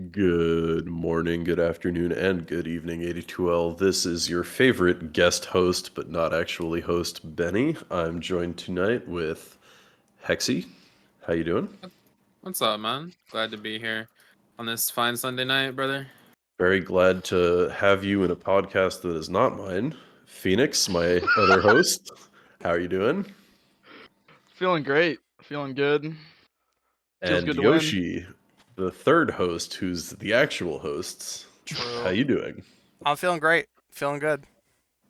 Good morning, good afternoon, and good evening, AD2L. This is your favorite guest host, but not actually host, Benny. I'm joined tonight with Hexy. How you doing? What's up, man? Glad to be here on this fine Sunday night, brother. Very glad to have you in a podcast that is not mine. Phoenix, my other host. How are you doing? Feeling great. Feeling good. Feels And good to win. Yoshi, the third host, who's the actual host. How True. you doing? I'm feeling great. Feeling good.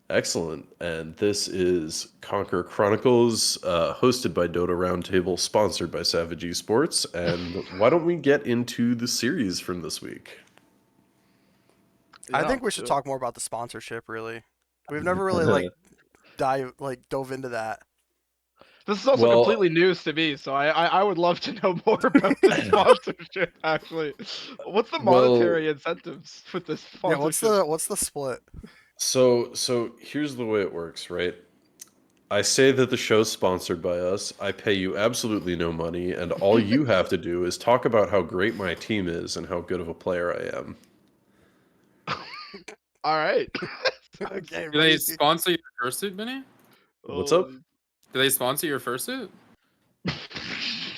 Excellent. And this is Conqueror Chronicles, hosted by Dota Roundtable, sponsored by Savage Esports. And why don't we get into the series from this week? I Yeah, think we let's should do it. talk more about the sponsorship, really. We've never really dove into that. This is also Well, completely news to me, so I would love to know more about the sponsorship. Actually, what's the well, monetary incentives with this Yeah, sponsorship? what's the split? so here's the way it works, right? I say that the show's sponsored by us. I pay you absolutely no money, and all you have to do is talk about how great my team is and how good of a player I am. All right. Okay, Do they ready? sponsor your fursuit, Benny? What's up? Holy- Do they sponsor your fursuit?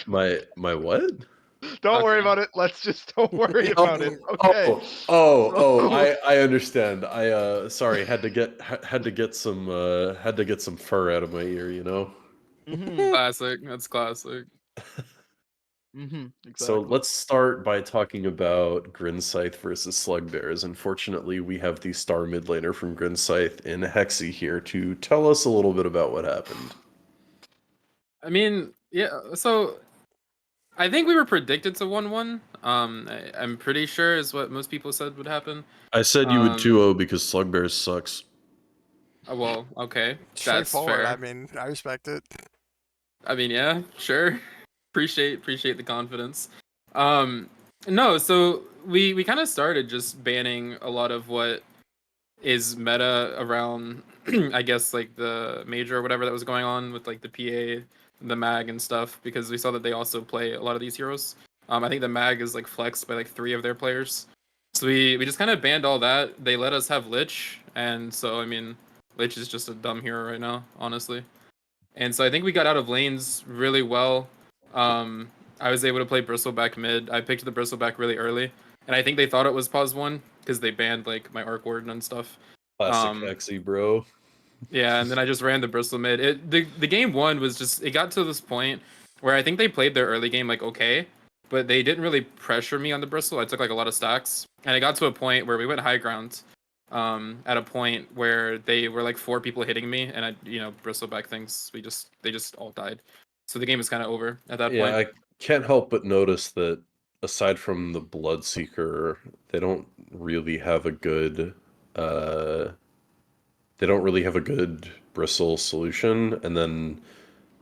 My what? Don't worry Okay. about it. Let's just don't worry about it. Oh, Okay. So, I understand. I sorry, had to get some fur out of my ear, you know. mhm, Classic. That's classic. So exactly. let's start by talking about Grinscythe versus Slugbears. Unfortunately, we have the star mid laner from Grinscythe in Hexy here to tell us a little bit about what happened. I mean, yeah. So I think we were predicted to 1-1. I'm pretty sure is what most people said would happen. I said you would Um. 2-0 because Slugbears sucks. Well, okay, that's Straightforward. I fair. mean, I respect it. I mean, yeah, sure. Appreciate the confidence. Um, no, so we kind of started just banning a lot of what is meta around I guess like the major or whatever that was going on with like the PA, the mag and stuff because we saw that they also play a lot of these heroes. I think the mag is like flexed by like 3 of their players. So we just kind of banned all that. They let us have Lich, and so I mean, Lich is just a dumb hero right now, honestly. And so I think we got out of lanes really well. Um, I was able to play Bristleback mid. I picked the Bristleback really early, and I think they thought it was pause one because they banned like my Arc Warden and stuff. Classic Um, Hexy, bro. yeah, and then I just ran the Bristle mid. The game one was just it got to this point where I think they played their early game like okay, but they didn't really pressure me on the Bristle. I took like a lot of stacks, and it got to a point where we went high ground. At a point where they were like 4 people hitting me, and Bristleback things. They just all died. So the game was kind of over at that Yeah, point. I can't help but notice that aside from the Bloodseeker, they don't really have a good uh they don't really have a good bristle solution, and then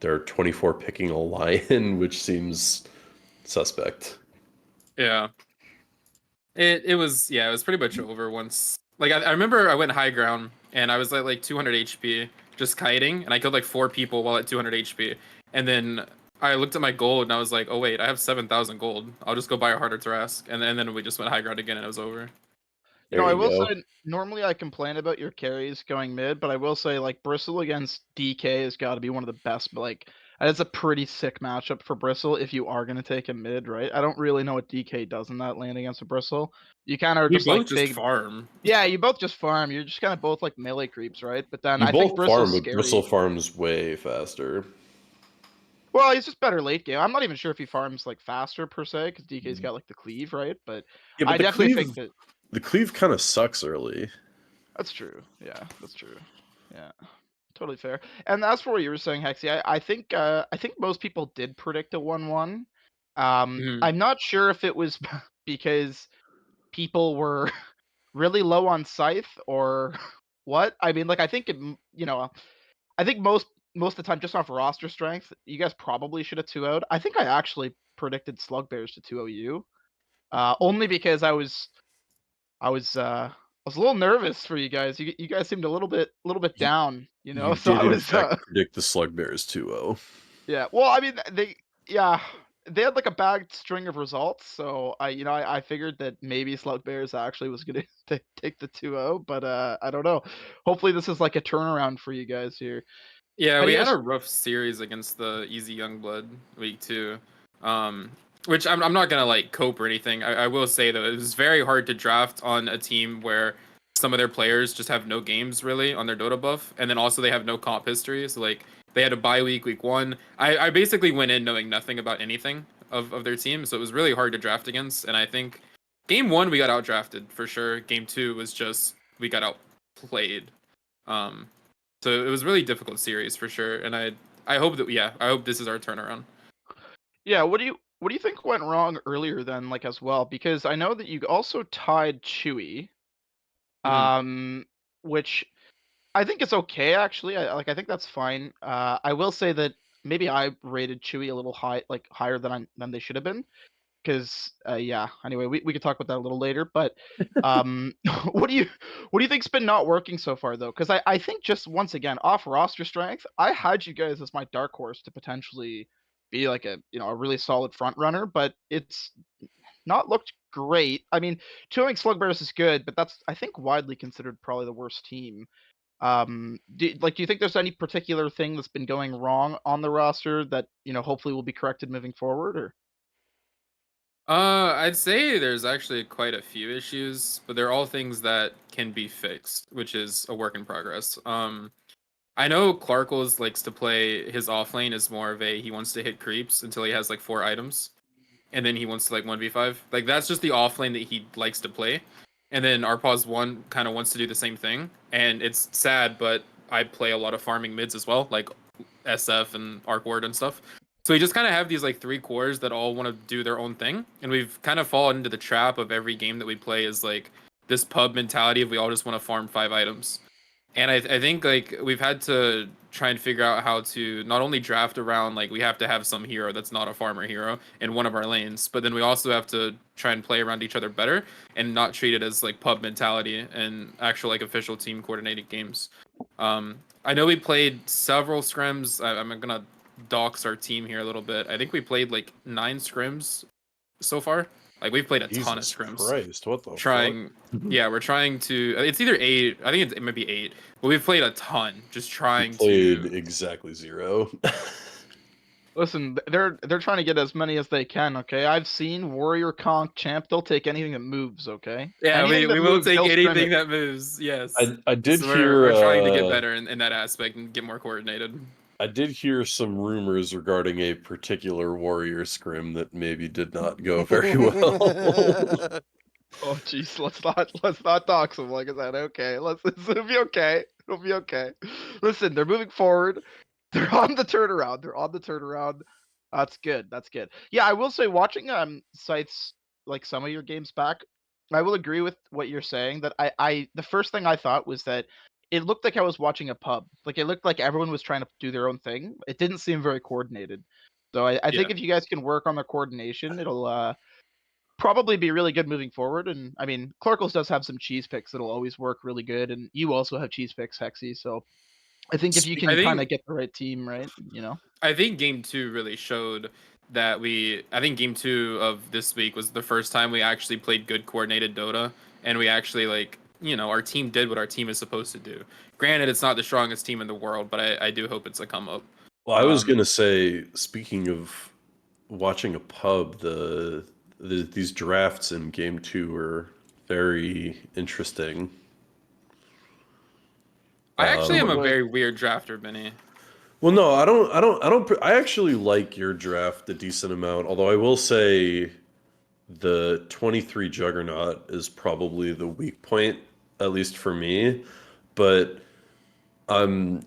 they're 24 picking a lion, which seems suspect. Yeah, it was pretty much over once. Like I remember I went high ground and I was at like 200 HP just kiting, and I killed like 4 people while at 200 HP, and then I looked at my gold and I was like, oh wait, I have 7,000 gold. I'll just go buy a harder Trask, and then we just went high ground again and it was over. You know, There I you will go. say normally I complain about your carries going mid, but I will say like Bristle against DK has got to be one of the best. But like, it's a pretty sick matchup for Bristle if you are gonna take him mid, right? I don't really know what DK does in that lane against a Bristle. You kind of are We just like both just big. farm. Yeah, you both just farm. You're just kind of both like melee creeps, right? But then You I think both farm, Bristle's but Bristle scary. farms way faster. Well, he's just better late game. I'm not even sure if he farms like faster per se, because DK's got like the cleave, right? But Yeah, but I definitely think that the cleave kind of sucks early. that's true. Yeah, that's true. Yeah. Totally fair. And as for what you were saying, Hexy, I think most people did predict a 1-1. Mhm. I'm not sure if it was because people were really low on Scythe or what. I mean, like I think I think most of the time just off roster strength, you guys probably should have 2-0'd. I think I actually predicted Slugbears to 2-0 you. Only because I was a little nervous for you guys. You guys seemed a little bit You, down, you So did I in was fact predict the Slugbears 2-0. yeah. Well, I mean, they yeah. they had like a bad string of results, so I figured that maybe Slugbears actually was gonna take the 2-0, but I don't know. Hopefully this is like a turnaround for you guys here. Yeah, How do we you had guys? a rough series against the Easy Youngblood week 2. Which I'm not gonna like cope or anything. I will say though, it was very hard to draft on a team where some of their players just have no games really on their Dota buff, and then also they have no comp history. So like they had a bye week 1. I basically went in knowing nothing about anything of their team, so it was really hard to draft against. And I think game 1 we got outdrafted for sure. Game 2 was just we got outplayed. Um, so it was a really difficult series for sure, and I hope that I hope this is our turnaround. Yeah, what do you think went wrong earlier then, like as well? Because I know that you also tied Chewy, Mhm. um, which I think it's okay actually. I think that's fine. I will say that maybe I rated Chewy a little high, like higher than they should have been. Because yeah. Anyway, we could talk about that a little later. But um, what do you think's been not working so far though? Because I think just once again off roster strength, I had you guys as my dark horse to potentially be like a really solid front runner, but it's not looked great. I mean, Chewing Slugbears is good, but that's I think widely considered probably the worst team. Do you think there's any particular thing that's been going wrong on the roster that hopefully will be corrected moving forward? Or I'd say there's actually quite a few issues, but they're all things that can be fixed, which is a work in progress. I know Clarkles likes to play his off lane as more of a he wants to hit creeps until he has like 4 items, and then he wants to like 1v5. Like that's just the off lane that he likes to play. And then Arpaz1 kind of wants to do the same thing. And it's sad, but I play a lot of farming mids as well, like SF and Arc Ward and stuff. So we just kind of have these like 3 cores that all want to do their own thing. And we've kind of fallen into the trap of every game that we play is like this pub mentality of we all just want to farm 5 items. And I think like we've had to try and figure out how to not only draft around like we have to have some hero that's not a farmer hero in one of our lanes, but then we also have to try and play around each other better and not treat it as like pub mentality and actual like official team coordinated games. I know we played several scrims. I'm gonna dox our team here a little bit. I think we played like 9 scrims so far. Like we've played a ton of Jesus scrims Christ, what the fuck? trying. Yeah, we're trying to. It's either 8. I think it might be 8. But we've played a ton, just We trying played to. exactly 0. listen, they're trying to get as many as they can. Okay, I've seen Warrior Conk Champ. They'll take anything that moves. Okay, Yeah, anything we that will moves, take they'll scrim anything it. that moves. Yes. I did So hear we're trying to get better in that aspect and get more coordinated. I did hear some rumors regarding a particular warrior scrim that maybe did not go very well. Oh jeez, let's not dox them. Like I said, okay, it'll be okay. It'll be okay. Listen, they're moving forward. They're on the turnaround. They're on the turnaround. That's good. That's good. Yeah, I will say watching sites like some of your games back, I will agree with what you're saying that I the first thing I thought was that it looked like I was watching a pub. Like it looked like everyone was trying to do their own thing. It didn't seem very coordinated. So I Yeah. think if you guys can work on the coordination, it'll probably be really good moving forward. And I mean, Clarkles does have some cheese picks that'll always work really good, and you also have cheese picks, Hexy. So I think if you I can kind think of get the right team, right, I think game 2 really showed that I think game 2 of this week was the first time we actually played good coordinated Dota, and we actually like our team did what our team is supposed to do. Granted, it's not the strongest team in the world, but I do hope it's a come up. Well, I was Um, gonna say, speaking of watching a pub, these drafts in game 2 were very interesting. I actually am What a was very weird drafter, Benny. Well, no, I actually like your draft a decent amount, although I will say the 23 Juggernaut is probably the weak point, at least for me. But I'm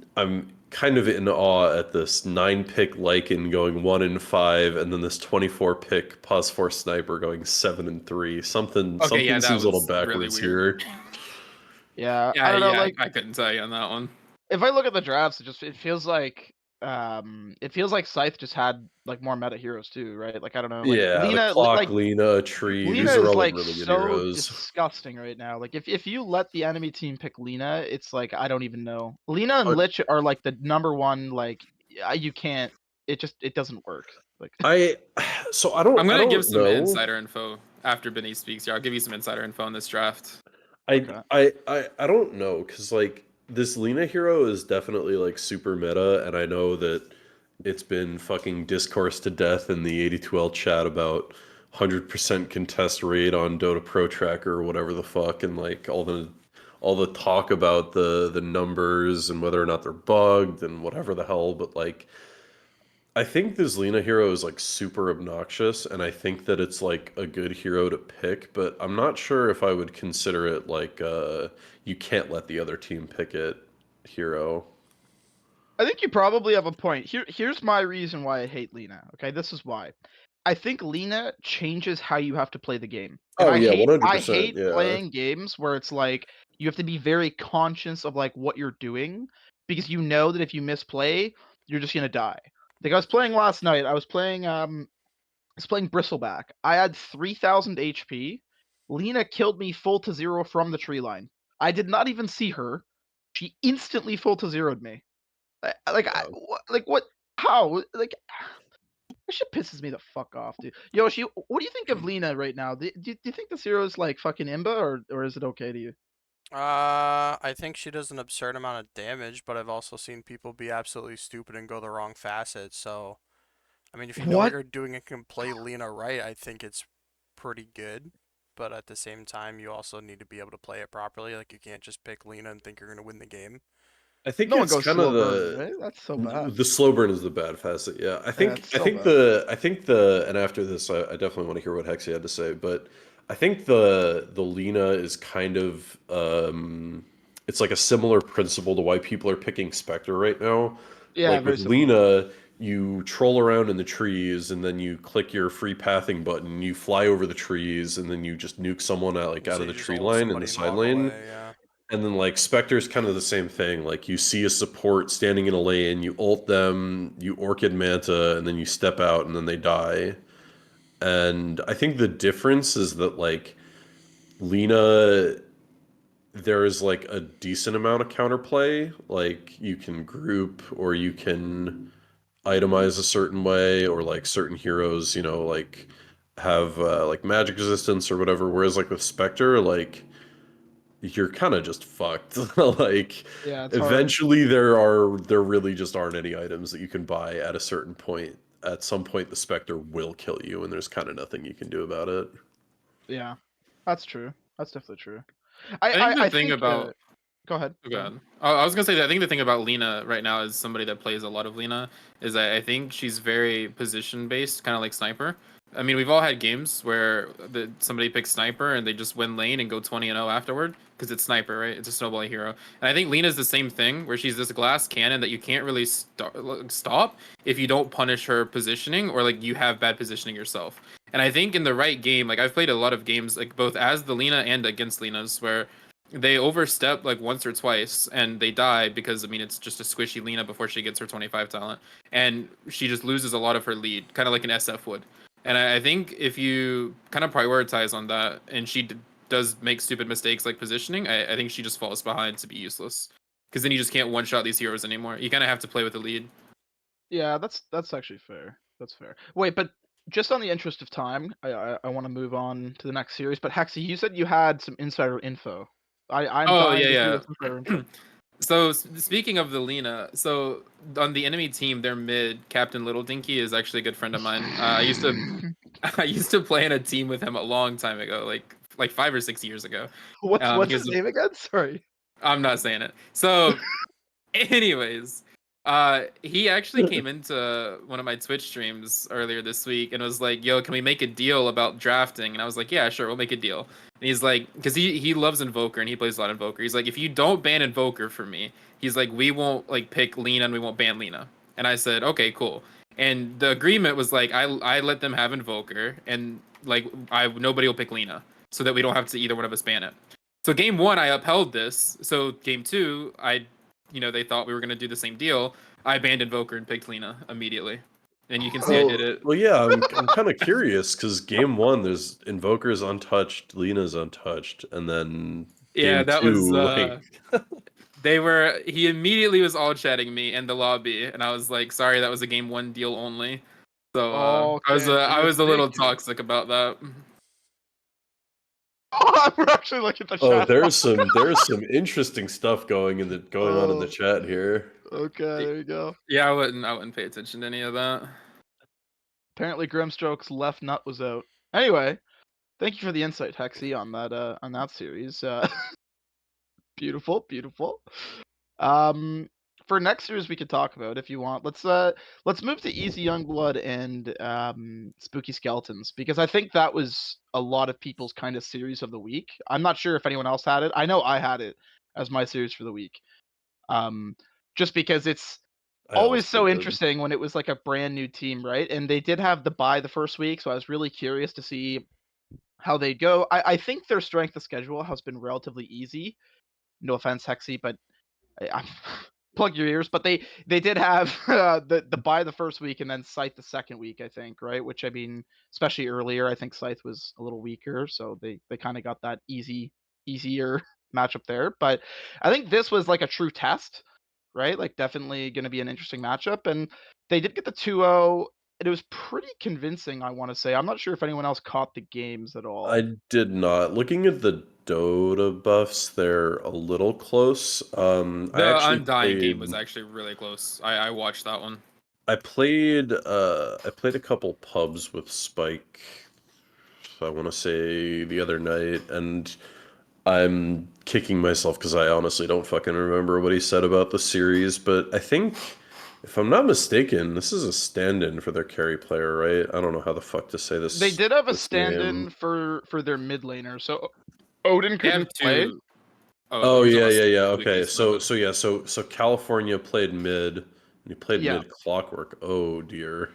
kind of in awe at this 9 pick Lycan going 1-5, and then this 24 pick Pos 4 Sniper going 7-3. Something Okay, yeah, something that seems a little was really backwards weird. here. Yeah, I Yeah, don't know. yeah, Like I couldn't tell you on that one. if I look at the drafts, it feels like Scythe just had like more meta heroes too, right? Like I don't know, like Yeah, the Lena, clock, like Lena, Tree, Lena these are is all like like really good so heroes. disgusting right now. Like if you let the enemy team pick Lena, it's like I don't even know. Lena and But Lich are like the number one. Like you can't. It doesn't work. Like, I I'm I gonna give don't some know. insider info after Benny speaks here. I'll give you some insider info on this draft. Okay. I don't know because like this Lena hero is definitely like super meta, and I know that it's been fucking discoursed to death in the AD2L chat about 100% contest rate on Dota Pro Tracker or whatever the fuck, and like all the talk about the numbers and whether or not they're bugged and whatever the hell, but like I think this Lena hero is like super obnoxious, and I think that it's like a good hero to pick, but I'm not sure if I would consider it like you can't let the other team pick it hero. I think you probably have a point. Here's my reason why I hate Lena. Okay, this is why. I think Lena changes how you have to play the game. And Oh I yeah, hate I 100%. hate Yeah. playing games where it's like you have to be very conscious of like what you're doing because you know that if you misplay, you're just gonna die. Like I was playing last night, I was playing Bristleback. I had 3,000 HP. Lena killed me full to zero from the tree line. I did not even see her. She instantly full to zeroed me. Yeah. Like what? How? Like that shit pisses me the fuck off, dude. Yoshi, what do you think of Lena right now? Do you think the zero is like fucking imba, or is it okay to you? I think she does an absurd amount of damage, but I've also seen people be absolutely stupid and go the wrong facet. So, I mean, if you know what What? you're doing and can play Lena right, I think it's pretty good. But at the same time, you also need to be able to play it properly. Like, you can't just pick Lena and think you're gonna win the game. I think No one it's goes kind of slow burn, right? That's so bad. the slow burn is the bad facet. Yeah, Yeah, it's so bad. I think the and after this, I definitely want to hear what Hexy had to say. But I think the Lena is kind of it's like a similar principle to why people are picking Spectre right now. Yeah, Like very with similar. Lena, you troll around in the trees and then you click your free pathing button. You fly over the trees and then you just nuke someone out like out So of you the just tree ult line in the somebody and side walk lane. away. Yeah. And then like Spectre's kind of the same thing. Like you see a support standing in a lane, you ult them, you Orchid Manta, and then you step out and then they die. And I think the difference is that like Lena, there is like a decent amount of counterplay. Like you can group or you can itemize a certain way, or like certain heroes, you know, like have like magic resistance or whatever. Whereas like with Spectre, like you're kind of just fucked. Like Yeah, it's hard. eventually there really just aren't any items that you can buy at a certain point. At some point the Spectre will kill you and there's kind of nothing you can do about it. Yeah, that's true. That's definitely true. I think the I thing think. about Go ahead. Oh, Go ahead. God. I was gonna say that I think the thing about Lena right now is somebody that plays a lot of Lena is I think she's very position based, kind of like Sniper. I mean, we've all had games where somebody picks Sniper and they just win lane and go 20-0 afterward because it's Sniper, right? It's a snowballing hero. And I think Lena's the same thing where she's this glass cannon that you can't really stop if you don't punish her positioning or like you have bad positioning yourself. And I think in the right game, like I've played a lot of games like both as the Lena and against Lena's where they overstep like once or twice and they die because I mean it's just a squishy Lena before she gets her 25 talent and she just loses a lot of her lead, kind of like an SF would. And I think if you kind of prioritize on that and she does make stupid mistakes like positioning, I think she just falls behind to be useless because then you just can't one shot these heroes anymore. You kind of have to play with the lead. Yeah, that's actually fair. That's fair. Wait, but just on the interest of time, I want to move on to the next series. But Hexy, you said you had some insider info. I'm Oh dying to hear yeah, this insider yeah. info. So speaking of the Lena, so on the enemy team, their mid Captain Little Dinky is actually a good friend of mine. I used to I used to play in a team with him a long time ago, like 5 or 6 years ago. What's He his was name again? Sorry. I'm not saying it. So, anyways, he actually came into one of my Twitch streams earlier this week and was like, "Yo, can we make a deal about drafting?" And I was like, "Yeah, sure, we'll make a deal." And he's like, because he loves Invoker and he plays a lot of Invoker. He's like, "If you don't ban Invoker for me, he's like, we won't like pick Lena and we won't ban Lena." And I said, "Okay, cool." And the agreement was like, I let them have Invoker and like I nobody will pick Lena so that we don't have to either one of us ban it. So game one, I upheld this. So game two, they thought we were gonna do the same deal. I banned Invoker and picked Lena immediately, and you can see I did it. Well, yeah, I'm kind of curious because game one there's Invoker's untouched, Lena's untouched, and then Yeah, game that was. two, like He immediately was all chatting me in the lobby, and I was like, sorry, that was a game one deal only. So Okay, so I you're was a little thinking. toxic about that. We're actually looking at the Oh, chat. there's some interesting stuff going on in the Oh. chat here. Okay, there you go. Yeah, I wouldn't pay attention to any of that. Apparently Grimstroke's left nut was out. Anyway, thank you for the insight, Hexy, on that series. Beautiful, beautiful. For next series we could talk about if you want. Let's move to Easy Youngblood and Spooky Skeletons, because I think that was a lot of people's kind of series of the week. I'm not sure if anyone else had it. I know I had it as my series for the week. Just because it's I always also so did. interesting when it was like a brand new team, right? And they did have the bye the first week, so I was really curious to see how they go. I think their strength of schedule has been relatively easy. No offense, Hexy, but I plug your ears. But they did have the bye the first week and then Scythe the second week, I think, right? Which, I mean, especially earlier, I think Scythe was a little weaker, so they kind of got that easier matchup there. But I think this was like a true test, right? Like definitely going to be an interesting matchup, and they did get the 2-0. And it was pretty convincing, I want to say. I'm not sure if anyone else caught the games at all. I did not. Looking at the Dota buffs, they're a little close. I The actually Undying game was played. actually really close. I watched that one. I played a couple pubs with Spike. I want to say the other night, and I'm kicking myself because I honestly don't fucking remember what he said about the series. But I think, if I'm not mistaken, this is a stand-in for their carry player, right? I don't know how the fuck to say They this did have a this name. stand-in for their mid laner, so Odin They have couldn't play. two. Oh, Oh you're talking yeah, about yeah, yeah. Spooky Okay, so Skeletons. so yeah, so California played mid, and he played Yeah, mid Clockwork. Oh dear.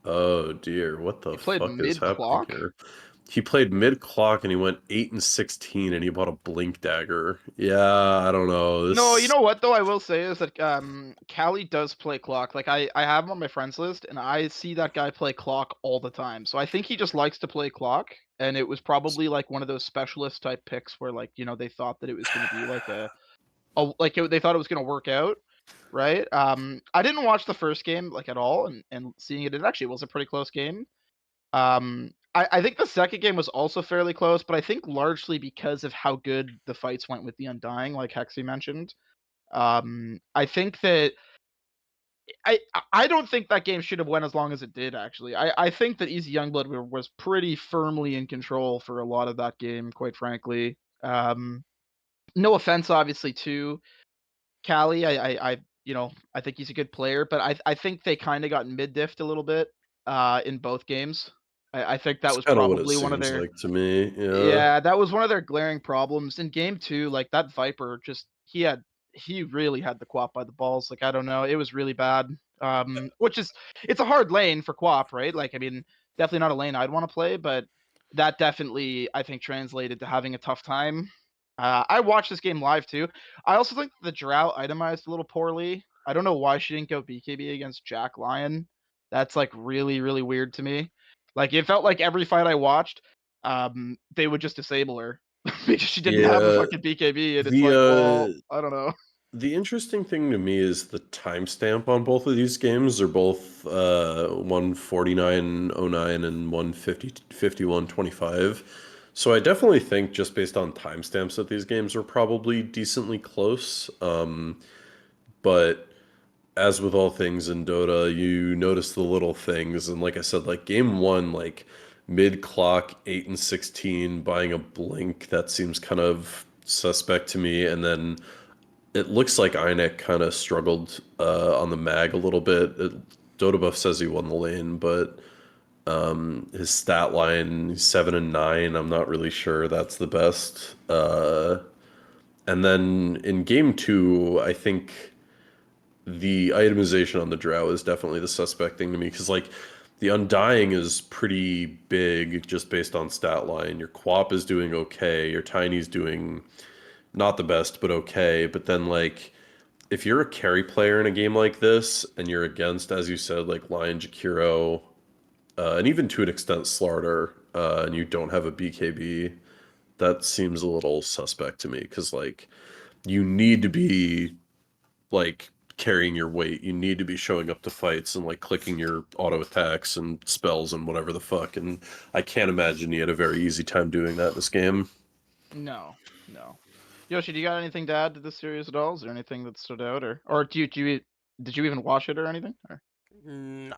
Oh dear, what the he played fuck is mid happening clock. here? He played mid clock and he went 8-16 and he bought a blink dagger. Yeah, I don't know. No, you This know what though? I will say is that Callie does play clock. Like I have him on my friends list, and I see that guy play clock all the time. So I think he just likes to play clock, and it was probably like one of those specialist type picks where like they thought that it was going to be like they thought it was going to work out, right? I didn't watch the first game like at all, and seeing it actually was a pretty close game. I think the second game was also fairly close, but I think largely because of how good the fights went with the Undying, like Hexy mentioned. I think that I I don't think that game should have went as long as it did. Actually, I think that Easy Youngblood was pretty firmly in control for a lot of that game. Quite frankly, no offense, obviously, to Callie. I think he's a good player, but I think they kind of got mid diffed a little bit in both games. I think that is was kind of what it probably one of seems their like to me. Yeah. yeah, that was one of their glaring problems in game two. Like that Viper, just he really had the Quap by the balls. Like I don't know, it was really bad. Which is it's a hard lane for Quap, right? Like I mean, definitely not a lane I'd want to play, but that definitely I think translated to having a tough time. I watched this game live too. I also think the drought itemized a little poorly. I don't know why she didn't go BKB against Jack Lion. That's like really really weird to me. Like it felt like every fight I watched they would just disable her because she didn't have a Yeah. fucking BKB, and it's like, well, The I don't know. the interesting thing to me is the timestamp on both of these games. They're both 149.09 and 151.25. So I definitely think just based on timestamps that these games are probably decently close. But as with all things in Dota, you notice the little things, and like I said, like game one, like mid clock 8-16, buying a blink, that seems kind of suspect to me, and then it looks like Einek kind of struggled on the mag a little bit. Dota Buff says he won the lane, but his stat line 7 and 9. I'm not really sure that's the best. And then in game two, I think the itemization on the Drow is definitely the suspect thing to me because like the Undying is pretty big just based on stat line. Your Quap is doing okay. Your Tiny's doing not the best, but okay. But then like if you're a carry player in a game like this and you're against, as you said, like Lion Jakiro, and even to an extent Slarter, and you don't have a BKB, that seems a little suspect to me because like you need to be like carrying your weight. You need to be showing up to fights and like clicking your auto attacks and spells and whatever the fuck. And I can't imagine you had a very easy time doing that in this game. No, no. Yoshi, do you got anything to add to this series at all? Is there anything that stood out, or did you even watch it or anything? Or?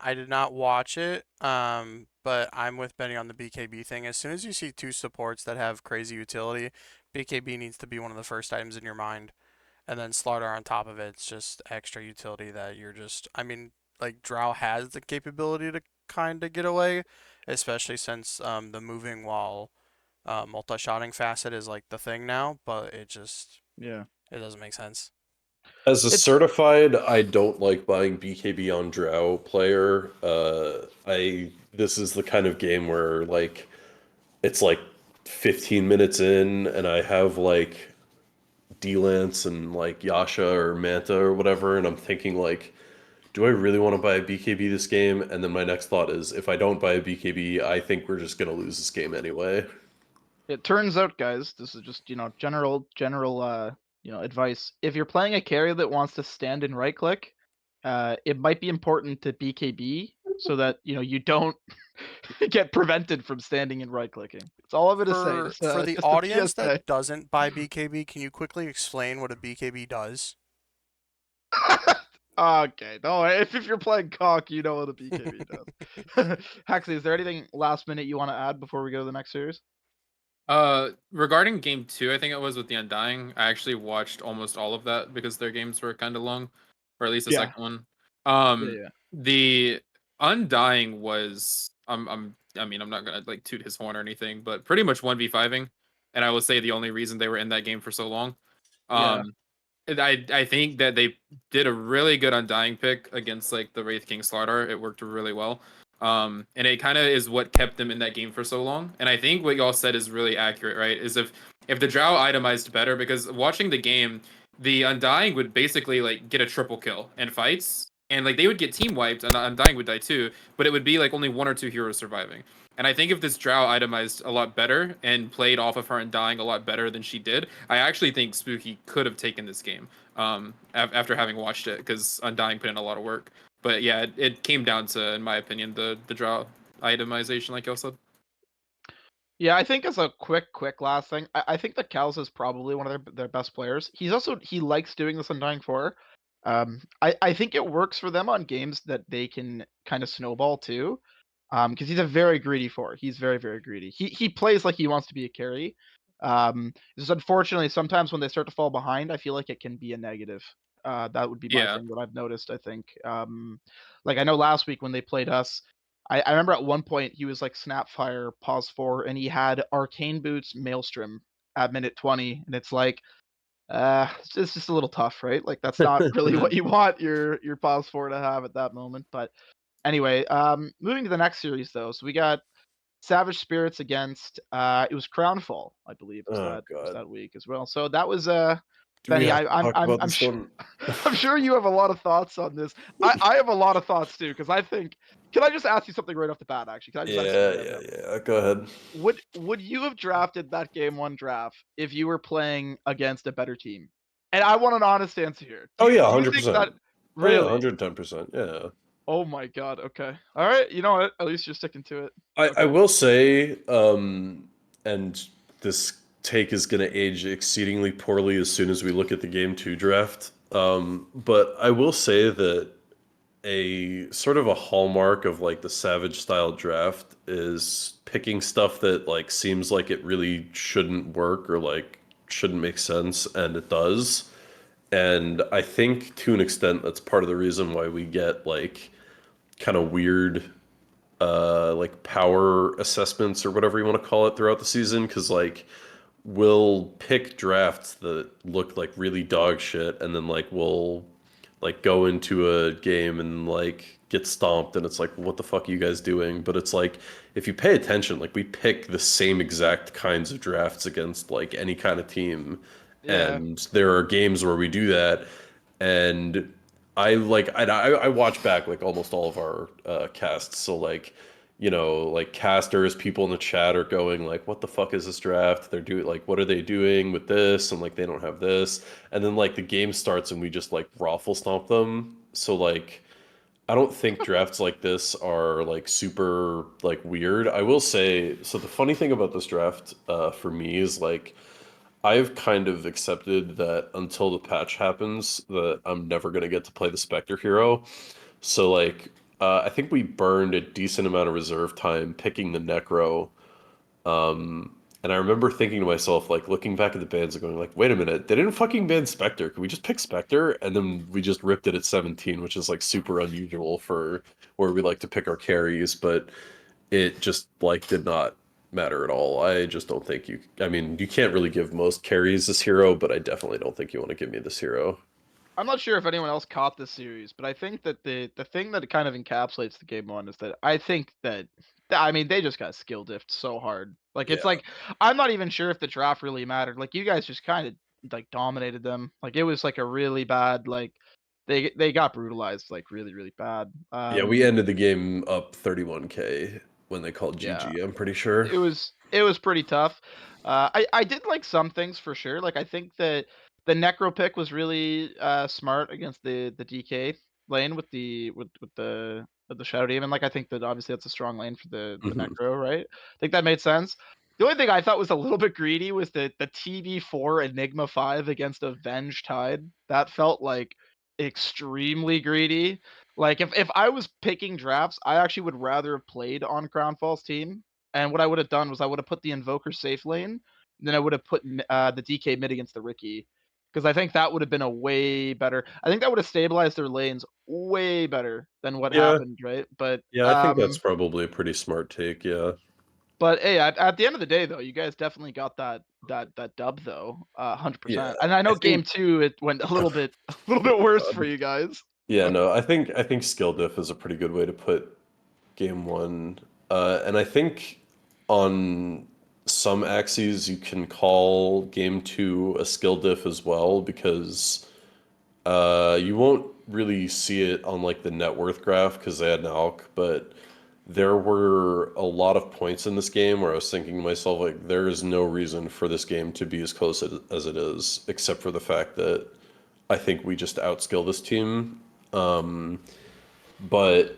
I did not watch it, but I'm with Benny on the BKB thing. As soon as you see two supports that have crazy utility, BKB needs to be one of the first items in your mind. And then Slardar on top of it, it's just extra utility that you're just, I mean, like Drow has the capability to kind of get away, especially since the moving while multi-shotting facet is like the thing now, but Yeah. it doesn't make sense. As a It's certified, I don't like buying BKB on Drow player. This is the kind of game where like it's like 15 minutes in and I have like D-Lance and like Yasha or Manta or whatever, and I'm thinking like, do I really want to buy a BKB this game? And then my next thought is, if I don't buy a BKB, I think we're just gonna lose this game anyway. It turns out, guys, this is just, general advice. If you're playing a carry that wants to stand and right click, it might be important to BKB so that, you don't get prevented from standing and right clicking. That's all I'm gonna say. For the Just a audience that PSA. doesn't buy BKB, can you quickly explain what a BKB does? Okay, no, if you're playing cock, you know what a BKB does. Haxley, is there anything last minute you want to add before we go to the next series? Regarding game 2, I think it was with the Undying. I actually watched almost all of that because their games were kind of long, or at least the Yeah. second one. Yeah. The Undying was I mean, I'm not gonna like toot his horn or anything, but pretty much 1v5ing, and I will say the only reason they were in that game for so long. Yeah. I think that they did a really good Undying pick against like the Wraith King Slardar. It worked really well. And it kind of is what kept them in that game for so long. And I think what y'all said is really accurate, right? Is if the Drow itemized better, because watching the game, the Undying would basically like get a triple kill in fights, and like they would get team wiped, and the Undying would die too. But it would be like only one or two heroes surviving. And I think if this Drow itemized a lot better and played off of her Undying a lot better than she did, I actually think Spooky could have taken this game. After having watched it, because Undying put in a lot of work. But yeah, it came down to, in my opinion, the draw itemization, like y'all said. Yeah, I think as a quick last thing, I think that Kals is probably one of their best players. He likes doing this Undying 4. I think it works for them on games that they can kind of snowball too. Because he's a very greedy 4. He's very, very greedy. He plays like he wants to be a carry. Just unfortunately, sometimes when they start to fall behind, I feel like it can be a negative. That would be my Yeah. thing. What I've noticed, I think. Like I know last week when they played us, I remember at one point he was like Snapfire, pause 4, and he had Arcane Boots Maelstrom at minute 20, and it's like, it's just a little tough, right? Like that's not really what you want your pause 4 to have at that moment. But anyway, moving to the next series though, so we got Savage Spirits against it was Crownfall, I believe, Oh was god. that week as well. So that was Do we Benny. have to talk about I'm this one? I'm sure you have a lot of thoughts on this. I have a lot of thoughts too, because I think. Can I just ask you something right off the bat? Actually, can I just ask you Yeah, right yeah, now? yeah. Go ahead. Would you have drafted that game 1 draft if you were playing against a better team? And I want an honest answer here. Oh yeah, Do you think that 100%. Oh yeah, really? 110%. Yeah. Oh my god. Okay. All right. You know what? At least you're sticking to it. I Okay. will say, and this take is going to age exceedingly poorly as soon as we look at the game 2 draft. But I will say that a sort of a hallmark of like the Savage style draft is picking stuff that like seems like it really shouldn't work or like shouldn't make sense, and it does. And I think to an extent that's part of the reason why we get like kind of weird like power assessments or whatever you want to call it throughout the season, because like we'll pick drafts that look like really dog shit, and then like we'll like go into a game and like get stomped, and it's like, what the fuck are you guys doing? But it's like, if you pay attention, like we pick the same exact kinds of drafts against like any kind of team, Yeah. and there are games where we do that. And I watch back like almost all of our casts, so like like casters, people in the chat are going like, what the fuck is this draft? They're doing like, what are they doing with this? And like, they don't have this. And then like the game starts and we just like raffle stomp them. So like, I don't think drafts like this are like super like weird. I will say, so the funny thing about this draft for me is like I've kind of accepted that until the patch happens that I'm never gonna get to play the Spectre hero. So like I think we burned a decent amount of reserve time picking the Necro. And I remember thinking to myself, like looking back at the bans and going like, wait a minute, they didn't fucking ban Spectre. Can we just pick Spectre? And then we just ripped it at 17, which is like super unusual for where we like to pick our carries, but it just like did not matter at all. I just don't think I mean, you can't really give most carries this hero, but I definitely don't think you want to give me this hero. I'm not sure if anyone else caught this series, but I think that the thing that kind of encapsulates the game one is that I think that I mean they just got skill diffed so hard. Like it's Yeah. like I'm not even sure if the draft really mattered. Like you guys just kind of like dominated them. Like it was like a really bad like they got brutalized like really bad. Yeah, we ended the game up 31K when they called Yeah. GG, I'm pretty sure. It was pretty tough. I did like some things for sure. Like I think that the Necro pick was really smart against the DK lane with the Shadow Demon. Like I think that obviously that's a strong lane for the Mhm. Necro, right? I think that made sense. The only thing I thought was a little bit greedy was the TB4 Enigma 5 against Avenge Tide. That felt like extremely greedy. Like if I was picking drafts, I actually would rather have played on Crownfall's team. And what I would have done was I would have put the Invoker safe lane, and then I would have put the DK mid against the Ricky, because I think that would have been a way better. I think that would have stabilized their lanes way better than what Yeah, happened, right? But yeah, I think that's probably a pretty smart take, yeah. hey, at the end of the day, though, you guys definitely got that dub though, 100%. Yeah, And I I know game think two it went a little bit a little bit worse for God. you guys. Yeah, no, I think skill diff is a pretty good way to put game one. And I think on some axes you can call game two a skill diff as well because you won't really see it on like the net worth graph because they had an ALK, but there were a lot of points in this game where I was thinking to myself, like, there is no reason for this game to be as close as it is, except for the fact that I think we just outskill this team. But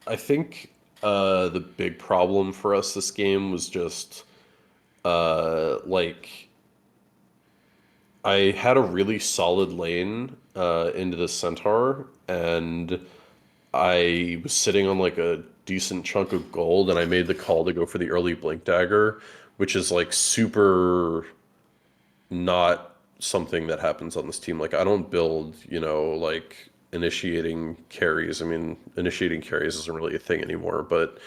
I think the big problem for us this game was just like I had a really solid lane into the centaur, and I was sitting on like a decent chunk of gold, and I made the call to go for the early blink dagger, which is like super not something that happens on this team. Like I don't build, like initiating carries. I mean, initiating carries isn't really a thing anymore, but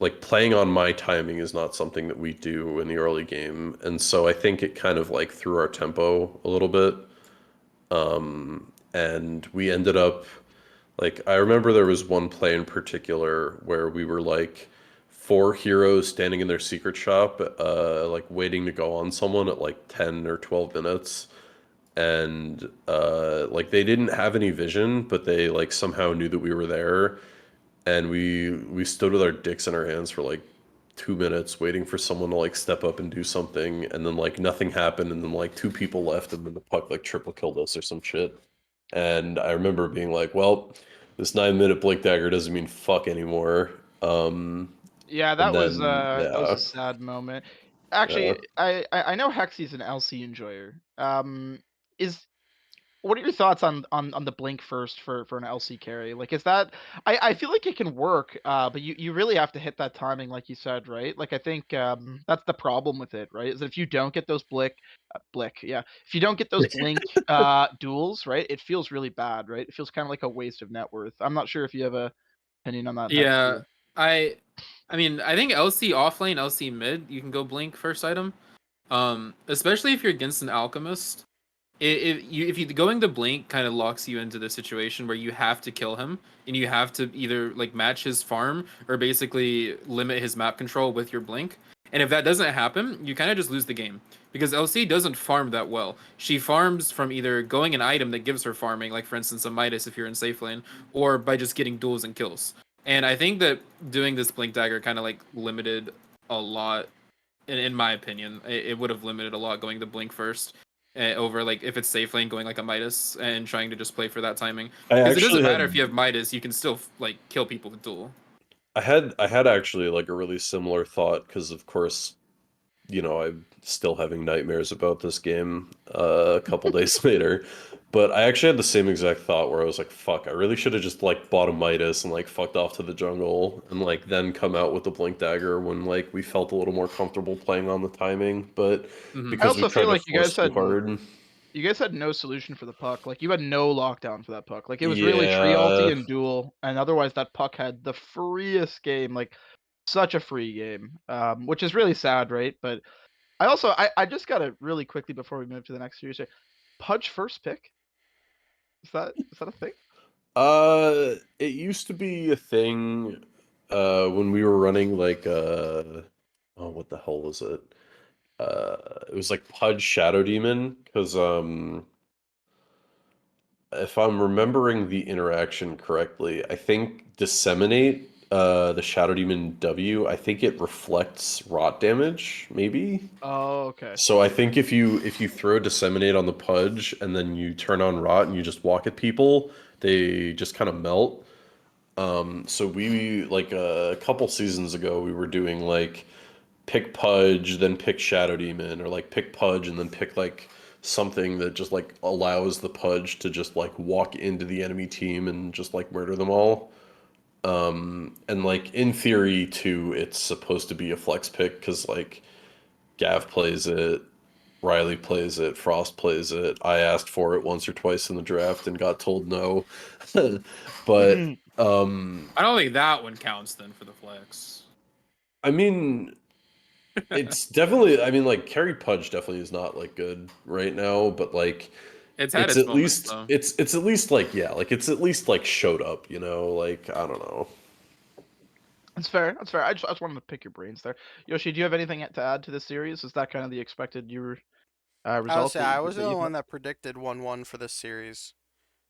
like playing on my timing is not something that we do in the early game. And so I think it kind of like threw our tempo a little bit. And we ended up like I remember there was one play in particular where we were like four heroes standing in their secret shop, like waiting to go on someone at like 10 or 12 minutes. And like they didn't have any vision, but they like somehow knew that we were there. And we stood with our dicks in our hands for like 2 minutes waiting for someone to like step up and do something, and then like nothing happened, and then like two people left, and then the puck like triple killed us or some shit. And I remember being like, well, this 9 minute blink dagger doesn't mean fuck anymore. Yeah, And then that was yeah, a sad moment. yeah. Actually, I know Hexy's an LC enjoyer. Is what are your thoughts on the blink first for an LC carry? Like, is that I feel like it can work, but you really have to hit that timing, like you said, right? Like, I think that's the problem with it, right? Is that if you don't get those yeah, if you don't get those blink duels, right, it feels really bad, right? It feels kind of like a waste of net worth. I'm not sure if you have a opinion on that, Yeah, Hexy. I I mean, I think LC off lane, LC mid, you can go blink first item. Especially if you're against an alchemist. If you going to blink kind of locks you into the situation where you have to kill him and you have to either like match his farm or basically limit his map control with your blink. And if that doesn't happen, you kind of just lose the game because LC doesn't farm that well. She farms from either going an item that gives her farming, like for instance a Midas if you're in safe lane, or by just getting duels and kills. And I think that doing this Blink Dagger kind of like limited a lot, in my opinion. It would have limited a lot going to Blink first over like if it's safe lane going like a Midas and trying to just play for that timing. I Because it doesn't actually matter if had you have Midas, you can still like kill people with duel. I had actually like a really similar thought because of course, I'm still having nightmares about this game a couple days later. But I actually had the same exact thought where I was like, fuck, I really should have just like bought a Midas and like fucked off to the jungle and like then come out with the Blink Dagger when like we felt a little more comfortable playing on the timing. But Mhm. I because we also tried feel to like force too hard. you guys had no solution for the puck. Like you had no lockdown for that puck. Like it was really tree ulti Yeah. and duel, and otherwise that puck had the freest game, like such a free game, which is really sad, right? But I just gotta really quickly before we move to the next series here, Pudge first pick. Is that a thing? It used to be a thing when we were running like oh, what the hell was it? It was like Pudge Shadow Demon because if I'm remembering the interaction correctly, I think Disseminate, the Shadow Demon W, I think it reflects rot damage, maybe. Oh, okay. So I think if you throw Disseminate on the Pudge and then you turn on Rot and you just walk at people, they just kind of melt. So we like a couple seasons ago we were doing like pick Pudge, then pick Shadow Demon, or like pick Pudge and then pick like something that just like allows the Pudge to just like walk into the enemy team and just like murder them all. And like in theory too, it's supposed to be a flex pick because like Gav plays it, Riley plays it, Frost plays it. I asked for it once or twice in the draft and got told no. But I don't think that one counts then for the flex. I mean, it's definitely, I mean, like Carry Pudge definitely is not like good right now, but like It's had it's its at moments least though. it's at least like yeah, like it's at least like showed up, like I don't know. That's fair. That's fair. I just wanted to pick your brains there. Yoshi, do you have anything to add to this series? Is that kind of the expected I would result say that I was that the you only put? one that predicted 1-1 for this series.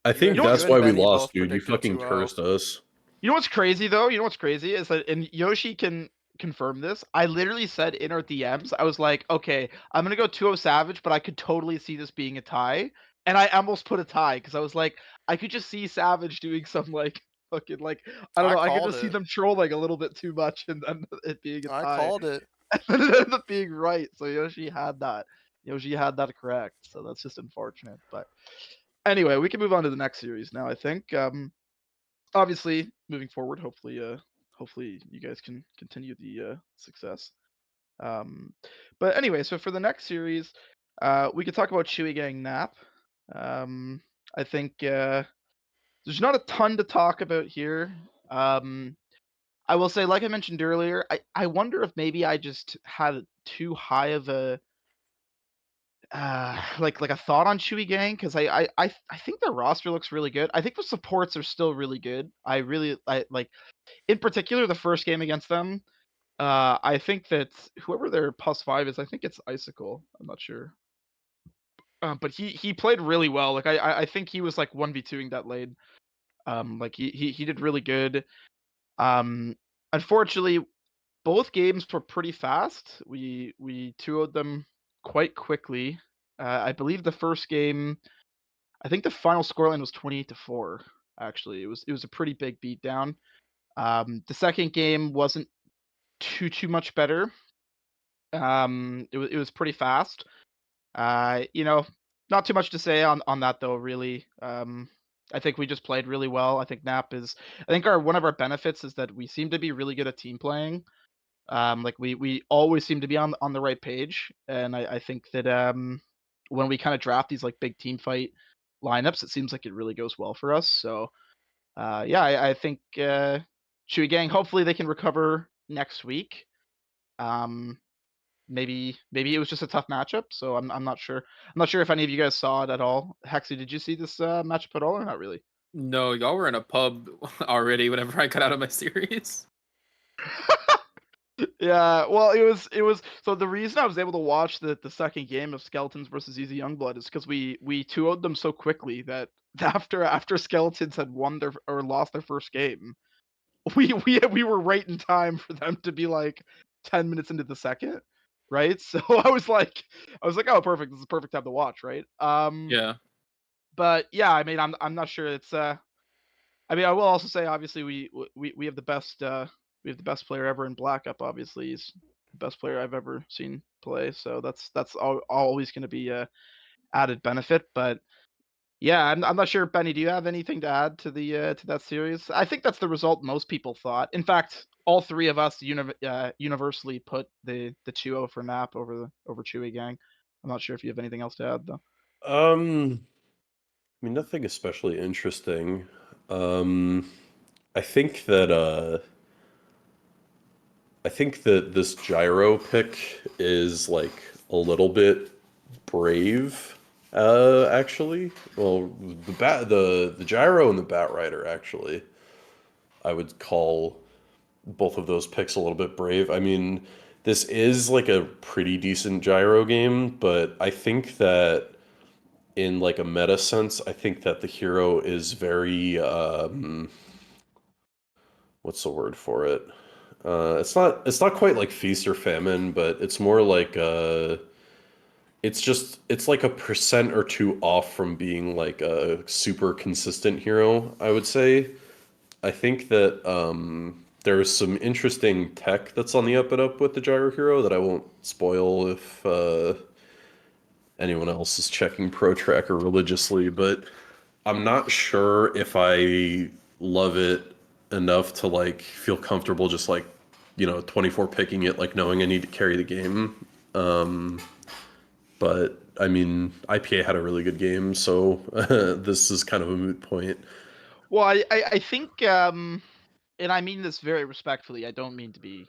I You think You know you that's what's why and we Benny lost, both dude. You predicted fucking 2-0. cursed us. You know what's crazy though? You know what's crazy is that, and Yoshi can confirm this. I literally said in our DMs, I was like, okay, I'm gonna go 2-0 Savage, but I could totally see this being a tie, and I almost put a tie because I was like, I could just see Savage doing some like fucking like I don't I know, I could called just see it. them trolling a little bit too much and then it being a I tie, called it. and then it ended up being right. So Yoshi had that. Yoshi had that correct. So that's just unfortunate. But anyway, we can move on to the next series now. I think. Obviously moving forward, hopefully you guys can continue the success. Um, but anyway, so for the next series, we could talk about Chewy Gang Nap. Um, I think there's not a ton to talk about here. Um, I will say, like I mentioned earlier, I wonder if maybe I just had too high of a like a thought on Chewy Gang because I think their roster looks really good. I think the supports are still really good. I like in particular the first game against them. I think that whoever their +5 is, I think it's Icicle. I'm not sure. But he played really well. Like I think he was like 1v2ing that lane. Like he did really good. Um, Unfortunately, both games were pretty fast. We 2-0'd them quite quickly. I believe the first game, I think the final scoreline was 28-4. Actually, it was a pretty big beatdown. The second game wasn't too much better. It was pretty fast. You know, not too much to say on that though. Really, I think we just played really well. I think Nap is. I think our one of our benefits is that we seem to be really good at team playing. Like we always seem to be on the right page, and I think that when we kind of draft these like big team fight lineups, it seems like it really goes well for us. So yeah, I think Chewy Gang. Hopefully they can recover next week. Um, maybe it was just a tough matchup, so I'm not sure. I'm not sure if any of you guys saw it at all. Hexy, did you see this matchup at all, or not really? No, y'all were in a pub already whenever I got out of my series. Yeah, well, it was. So the reason I was able to watch the second game of Skeletons versus Easy Youngblood is because we 2-0'd them so quickly that after Skeletons had won their or lost their first game, we were right in time for them to be like 10 minutes into the second, right? So I was like, oh, perfect. This is a perfect time to watch, right? Yeah. But yeah, I mean, I'm not sure. It's I mean, I will also say, obviously, we have the best player ever in Black Up. Obviously, he's the best player I've ever seen play. So that's always going to be a added benefit. But yeah, I'm not sure, Benny. Do you have anything to add to the to that series? I think that's the result most people thought. In fact, all three of us universally put the 2-0 for Nap over Chewy Gang. I'm not sure if you have anything else to add though. I mean, nothing especially interesting. Um, I think that this gyro pick is like a little bit brave. Actually, well, the gyro and the bat rider actually, I would call both of those picks a little bit brave. I mean, this is like a pretty decent gyro game, but I think that in like a meta sense, I think that the hero is very what's the word for it? It's not quite like feast or famine, but it's more like it's like a percent or two off from being like a super consistent hero, I would say. I think that there's some interesting tech that's on the up and up with the gyro hero that I won't spoil if anyone else is checking Pro Tracker religiously, but I'm not sure if I love it enough to like feel comfortable just like, 24 picking it, like knowing I need to carry the game. But I mean, IPA had a really good game, so this is kind of a moot point. Well, I think, and I mean this very respectfully. I don't mean to be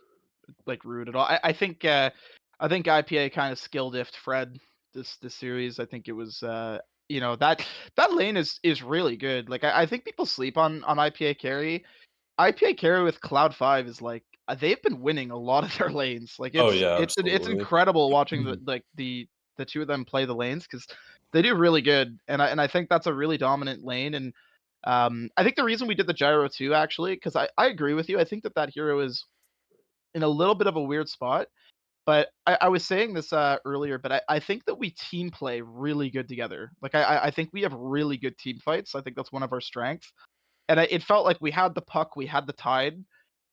like rude at all. I think IPA kind of skill diffed Fred this series. I think it was that lane is really good. Like I think people sleep on IPA carry. IPA carry with Cloud 5 is like they've been winning a lot of their lanes. Like Oh yeah, it's absolutely. incredible watching the two of them play the lanes because they do really good. And I think that's a really dominant lane. And I think the reason we did the gyro too, actually, because I agree with you. I think that hero is in a little bit of a weird spot. But I was saying this earlier, but I think that we team play really good together. Like I think we have really good team fights. I think that's one of our strengths. And it felt like we had the puck, we had the tide.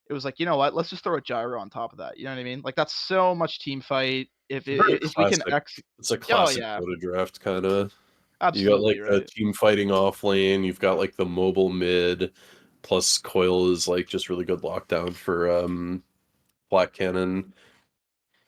It was like, you know what? Let's just throw a gyro on top of that. You know what I mean? Like that's so much team fight. It's very If we can classic. It's a oh classic yeah, Dota draft kind of. You got like absolutely the right. team fighting off lane. You've got like the mobile mid, plus Coil is like just really good lockdown for Black Cannon.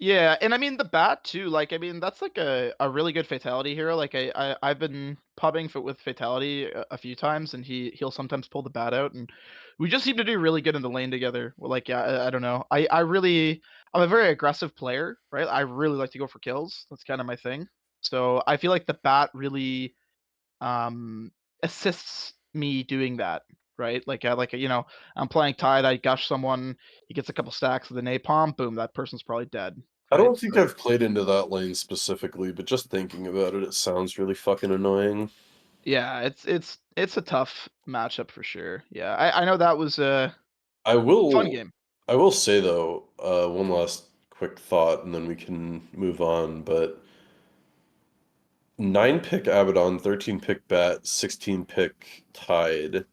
Yeah, and I mean the bat too. Like I mean that's like a really good fatality hero. Like I've been pubbing with fatality a few times, and he'll sometimes pull the bat out, and we just seem to do really good in the lane together. Well, like yeah, I don't know. I'm a very aggressive player, right? I really like to go for kills. That's kind of my thing. So I feel like the bat really um assists me doing that, right? I'm playing Tide, I gush someone, he gets a couple stacks of the napalm, boom, that person's probably dead, I right? don't think So I've played into that lane specifically, but just thinking about it, it sounds really fucking annoying. yeah, it's a tough matchup for sure. Yeah, I know that was a I fun will game. I will say though, one last quick thought and then we can move on, but 9 pick Abaddon, 13 pick Bat, 16 pick Tide,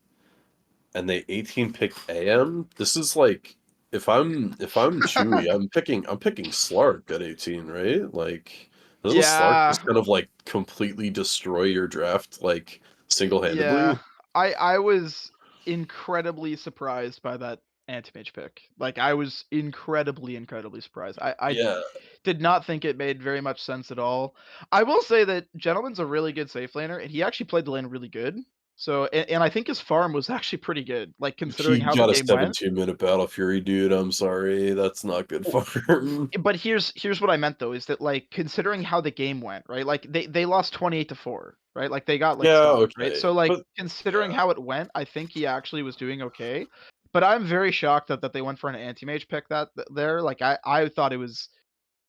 and they 18 picked AM. This is like if I'm Chewy, I'm picking Slark at 18, right? Like doesn't Slark Yeah, just kind of like completely destroy your draft like yeah. single-handedly? I was incredibly surprised by that anti-mage pick. Like I was incredibly surprised. I Yeah. did not think it made very much sense at all. I will say that Gentleman's a really good safe laner, and he actually played the lane really good. So, and I think his farm was actually pretty good, like considering He how the got a game went. 17-minute Battle Fury, dude. I'm sorry. That's not good W- farm. But here's what I meant though, is that like considering how the game went, right? Like they lost 28-4, right? Like they got like Yeah, stomped, right? okay. So like But considering yeah. how it went, I think he actually was doing okay. But I'm very shocked that they went for an anti-mage pick there. Like I thought it was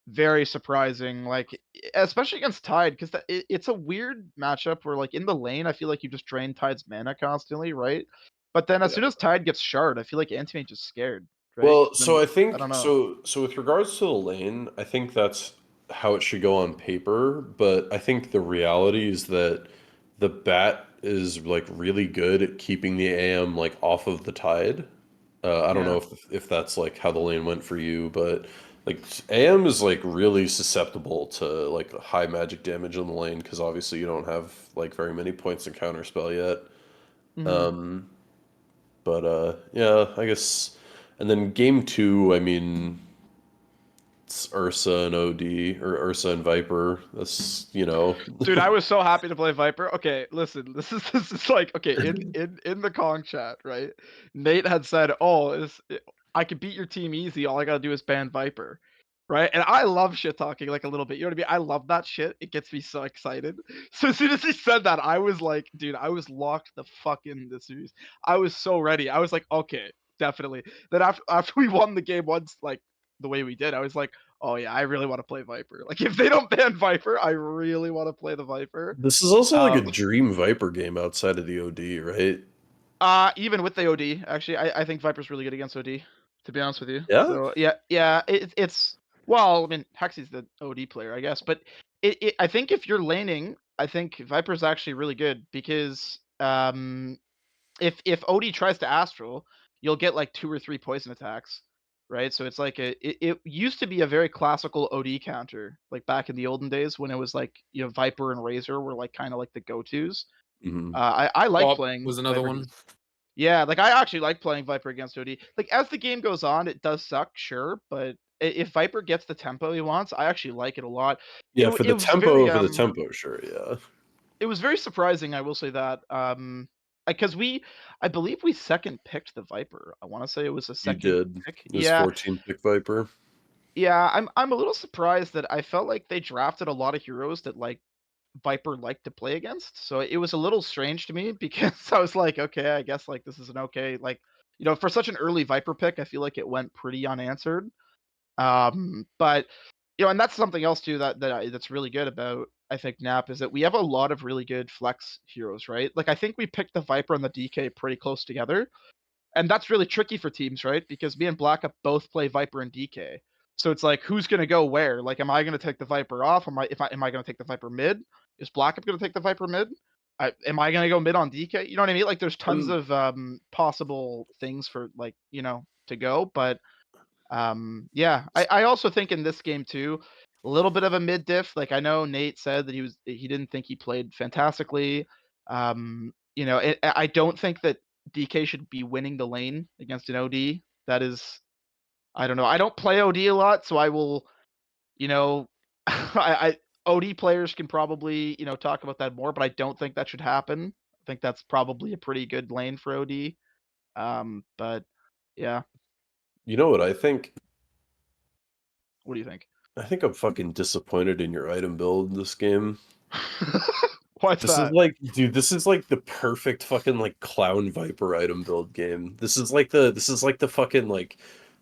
very surprising, like especially against Tide, because it's a weird matchup where like in the lane, I feel like you just drain Tide's mana constantly, right? But then as Yeah. soon as Tide gets shard, I feel like Anti-Mage is scared, right? Well, 'Cause so then- I I don't think know. so with regards to the lane, I think that's how it should go on paper, but I think the reality is that the bat is like really good at keeping the AM like off of the Tide. I don't know Yeah. if that's like how the lane went for you, but like AM is like really susceptible to like high magic damage on the lane because obviously you don't have like very many points in counterspell yet. Mhm. Um, but yeah, I guess. And then game two, I mean, it's Ursa and OD or Ursa and Viper. That's Dude, I was so happy to play Viper. Okay, listen, this is like okay, in the Kong chat, right? Nate had said, "Oh, I could beat your team easy. All I gotta do is ban Viper." Right? And I love shit talking like a little bit. You know what I mean? I love that shit. It gets me so excited. So as soon as he said that, I was like, dude, I was locked the fuck in this series. I was so ready. I was like, okay, definitely. Then after we won the game once, like the way we did, I was like, oh yeah, I really want to play Viper. Like if they don't ban Viper, I really want to play the Viper. This is also like a Um, dream Viper game outside of the OD, right? even with the OD, actually, I think Viper's really good against OD. To be honest with you, Yeah. so yeah, it's well, I mean, Hexy's the OD player, I guess, but I think if you're laning, I think Viper's actually really good because if OD tries to Astral, you'll get like 2 or 3 poison attacks, right? So it's like it used to be a very classical OD counter, like back in the olden days when it was like Viper and Razor were like kind of like the go-tos. Hmm. I like Op playing was another Viper. one. Yeah, like I actually like playing Viper against OD. Like as the game goes on, it does suck, sure, but if Viper gets the tempo he wants, I actually like it a lot. Yeah, for It the was very tempo, sure, yeah. it was very surprising, I will say that. Because I believe we second picked the Viper. I want to say it was a You second did. pick. It was Yeah, 14 pick Viper. yeah. I'm a little surprised that I felt like they drafted a lot of heroes that like Viper liked to play against. So it was a little strange to me because I was like, okay, I guess like this is an okay like for such an early Viper pick, I feel like it went pretty unanswered. But and that's something else too that's really good about I think Nap is that we have a lot of really good flex heroes, right? Like I think we picked the Viper and the DK pretty close together, and that's really tricky for teams, right? Because me and Blackup both play Viper and DK, so it's like who's gonna go where? Like, am I gonna take the Viper off? Am I gonna take the Viper mid? Is Blackup gonna take the Viper mid? Am I gonna go mid on DK? You know what I mean? Like, there's tons Um, of possible things for like to go, but yeah, I also think in this game too, a little bit of a mid diff. Like I know Nate said that he didn't think he played fantastically. I don't think that DK should be winning the lane against an OD. That is, I don't know. I don't play OD a lot, so I will, I OD players can probably talk about that more, but I don't think that should happen. I think that's probably a pretty good lane for OD. But yeah, you know what I think? what do you think? I think I'm fucking disappointed in your item build this game. What's This is that? like, dude, this is like the perfect fucking like clown viper item build game. This is like the fucking like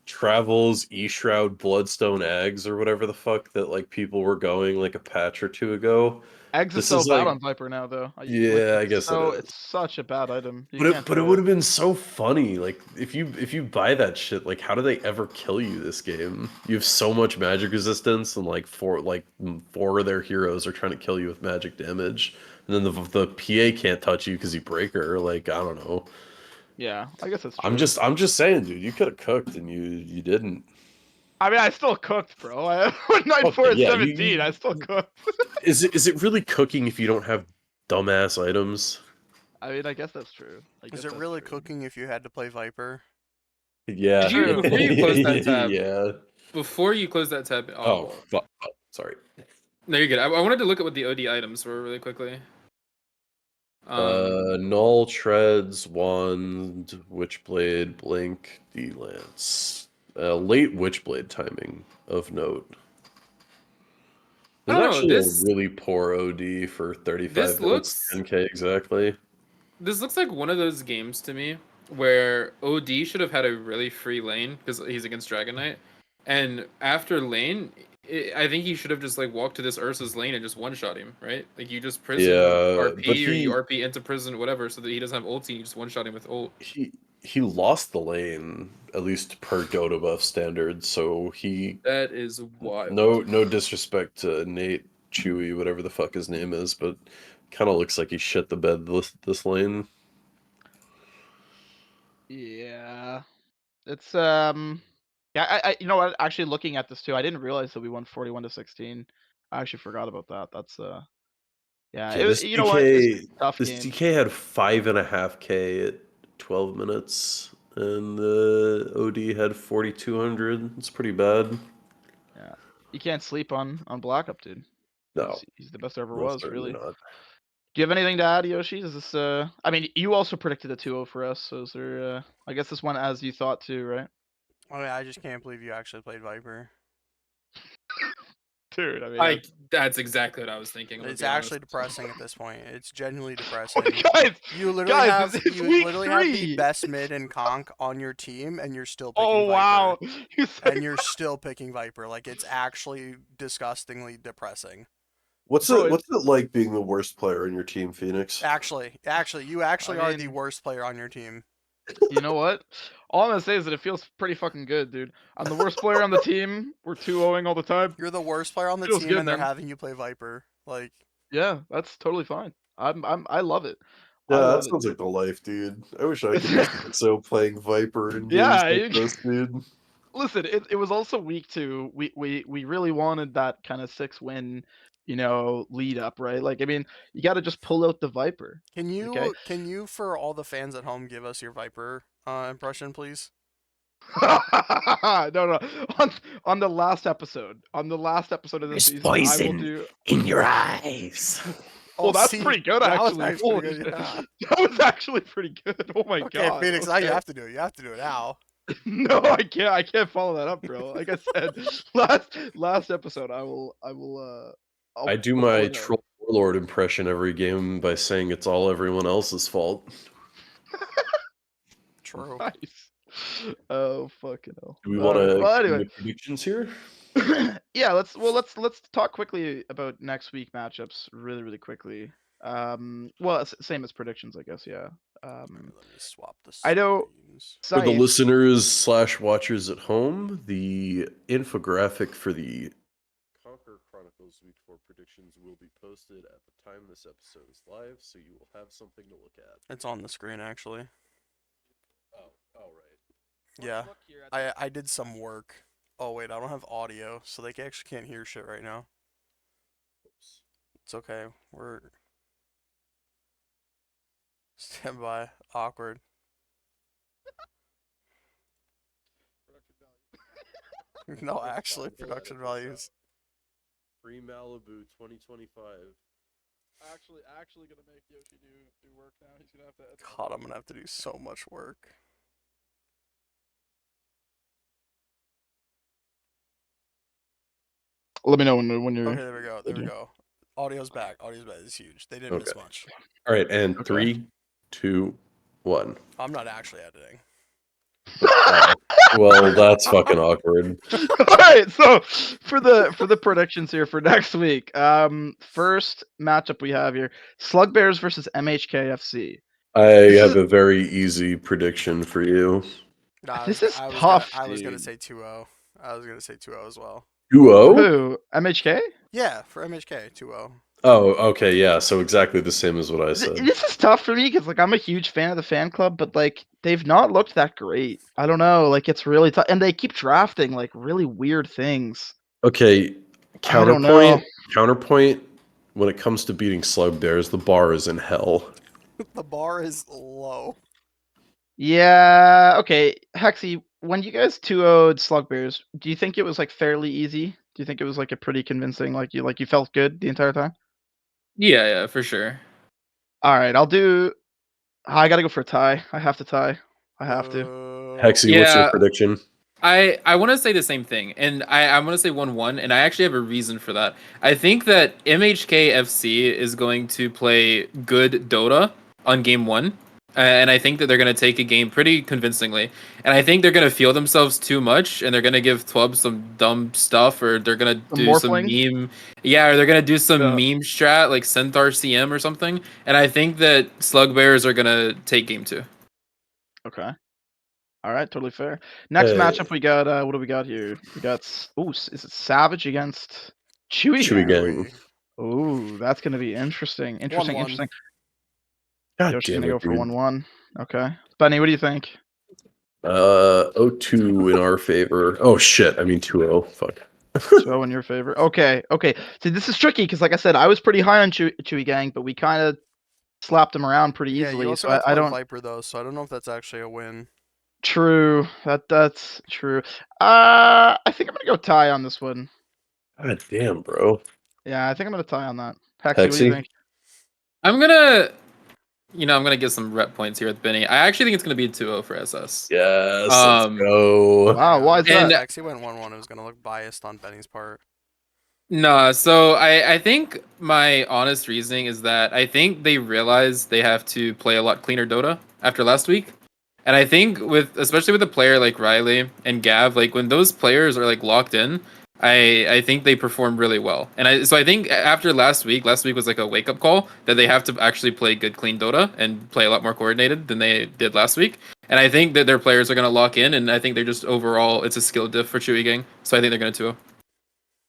Travels, E Shroud, Bloodstone Eggs or whatever the fuck that like people were going like a patch or two ago. Eggs is This so is bad like, on Viper now, though. yeah, I guess it is. It's such a bad item. You But can't it do would it. have been so funny. Like if you buy that shit, like how do they ever kill you this game? You have so much magic resistance and four of their heroes are trying to kill you with magic damage. And then the PA can't touch you because you break her. Like, I don't know. Yeah, I guess that's true. I'm just saying, dude, you could have cooked and you didn't. I mean, I still cooked, bro. I went 9 4 Okay, and yeah, 17. I still cooked. is it really cooking if you don't have dumbass items? I mean, I guess that's true. I Is guess it that's really true. cooking if you had to play Viper? Yeah. Did you True. before you close that tab? Yeah. Before you close that tab, Oh, oh fuck. Sorry. no, you're good. I wanted to look at what the OD items were really quickly. Null, Treads, Wand, Witchblade, Blink, D-Lance. Late Witchblade timing of note. I This is don't know. actually a really poor OD for 35 This minutes, looks 10k exactly. this looks like one of those games to me where OD should have had a really free lane because he's against Dragon Knight, and after lane I think he should have just like walked to this Ursa's lane and just one-shot him, right? Like you just prison Yeah, RP but or you RP into prison, whatever, so that he doesn't have ulti. And you just one-shot him with ult. he lost the lane, at least per Dota buff standards. So he That is wild. no disrespect to Nate Chewy, whatever the fuck his name is, but kind of looks like he shit the bed this lane. Yeah. It's yeah, you know what, actually looking at this too, I didn't realize that we won 41-16. I actually forgot about that. That's yeah, Okay, this you know what? It's DK a tough this game. DK had 5.5K at 12 minutes, and the OD had 4,200. It's pretty bad. Yeah. You can't sleep on Black Up, dude. No, He's the best there ever most was, certainly really. not. Do you have anything to add, Yoshi? Is this I mean, you also predicted a 2-0 for us, so is there I guess this one as you thought too, right? Oh yeah, I just can't believe you actually played Viper. Dude, I mean, That's exactly what I was thinking. I'm gonna It's be honest. actually depressing at this point. It's genuinely depressing. guys, You literally guys, have it's you week literally have the 3. best mid in Conk on your team, and you're still picking Oh Viper. wow. You said And you're still picking Viper. Like it's actually disgustingly depressing. What's Bro, it like being the worst player in your team, Phoenix? Actually, you actually I are the mean- worst player on your team. You know what? All I'm gonna say is that it feels pretty fucking good, dude. I'm the worst player on the team. We're 2-0ing all the time. You're the worst player on the Feels team, good, and they're man. having you play Viper. Like Yeah, that's totally fine. I love it. Yeah, I that love it, sounds dude. like the life, dude. I wish I could be so playing Viper in games Yeah, like this, dude. listen, it was also week 2. We really wanted that kind of 6-win, lead up, right? Like, I mean, you got to just pull out the Viper. Okay. can you for all the fans at home give us your Viper impression, please? No, no. On the last episode, of the season, I will do. in your eyes. Oh, that's see, pretty good, that was actually. actually Holy pretty good. shit. Yeah. That was actually pretty good. Oh my Okay, god. Phoenix, now you Okay. have to do it. You have to do it now. No, I can't. I can't follow that up, bro. Like I said, last episode, I do I'll my point out. troll warlord impression every game by saying it's all everyone else's fault. True. Nice. Oh fucking hell. Do we All want right. to Well, get anyway. into predictions here? Yeah, let's talk quickly about next week matchups really quickly. Well, same as predictions, I guess. Yeah. Let me swap the I know screens. For the Scythe. listeners / watchers at home, the infographic for the Conqueror Chronicles Week 4 predictions will be posted at the time this episode is live, so you will have something to look at. It's on the screen actually. Oh, right. Yeah. I did some work. Oh wait, I don't have audio, so they actually can't hear shit right now. Oops. It's okay. We're stand by. Awkward. No, actually, production values. Free Malibu 2025. Actually gonna make Yoshi do work now. He's gonna have to. God, I'm gonna have to do so much work. Let me know when you're. Okay, there we go. There we go. Audio's back. Audio's back. It's huge. They didn't miss Okay. much. All right, and Okay. 3, 2, 1. I'm not actually editing. Well, that's fucking awkward. All right, so for the predictions here for next week, first matchup we have here: Slug Bears versus MHKFC. I have a very easy prediction for you. No, This is tough, I was gonna dude. say 2-0. I was gonna say 2-0 as well. 2-0? Who? MHK? Yeah, for MHK, 2-0. Oh, okay, yeah, so exactly the same as what I said. This is tough for me because like I'm a huge fan of the fan club, but like they've not looked that great. I don't know, like it's really tough, and they keep drafting like really weird things. Okay, I don't know. counterpoint, when it comes to beating Slug Bears, the bar is in hell. The bar is low. Yeah. Okay, Hexy, when you guys 2-0'd Slug Bears, do you think it was like fairly easy? Do you think it was like a pretty convincing, like you felt good the entire time? Yeah, for sure. All right, I gotta go for a tie. I have to tie. I have to. Hexy, what's your Yeah. prediction? I want to say the same thing, and I want to say 1-1, and I actually have a reason for that. I think that MHK FC is going to play good Dota on game 1, and I think that they're going to take a game pretty convincingly. And I think they're going to feel themselves too much, and they're going to give Twub some dumb stuff, or they're going to Some do some morphling? meme. Yeah, or they're going to do some Yeah. meme strat like Centaur CM or something. And I think that Slugbears are going to take game 2. Okay. All right, totally fair. Next Hey. matchup we got. What do we got here? We got. Is it Savage against Chewy Chewy Gang? Gang. Ooh, that's gonna be interesting. Interesting. 1-1. Interesting. God Yoshi's damn gonna it, go for dude. 1-1. Okay. Benny, what do you think? 0-2 in our favor. Oh shit, I mean 2-0. Fuck. 2-0 in your favor. Okay. Okay. See, this is tricky because, like I said, I was pretty high on Chewy Gang, but we kind of slapped him around pretty Yeah, easily. you also So have to I play don't. Viper though, so I don't know if that's actually a win. True. That's true. I think I'm gonna go tie on this one. God damn, bro. Yeah, I think I'm gonna tie on that. Hexy, what do you Hexy? think? I'm going to get some rep points here with Benny. I actually think it's going to be 2-0 for SS. Yes, let's Um, go. Wow, why is And- that? Actually went 1-1. It was gonna look biased on Benny's part. No, so I think my honest reasoning is that I think they realize they have to play a lot cleaner Dota after last week. And I think especially with a player like Riley and Gav, like when those players are like locked in, I think they perform really well. And I think after last week was like a wake up call that they have to actually play good clean Dota and play a lot more coordinated than they did last week. And I think that their players are gonna lock in, and I think they're just overall it's a skill diff for Chewy Gang. So I think they're gonna 2-0.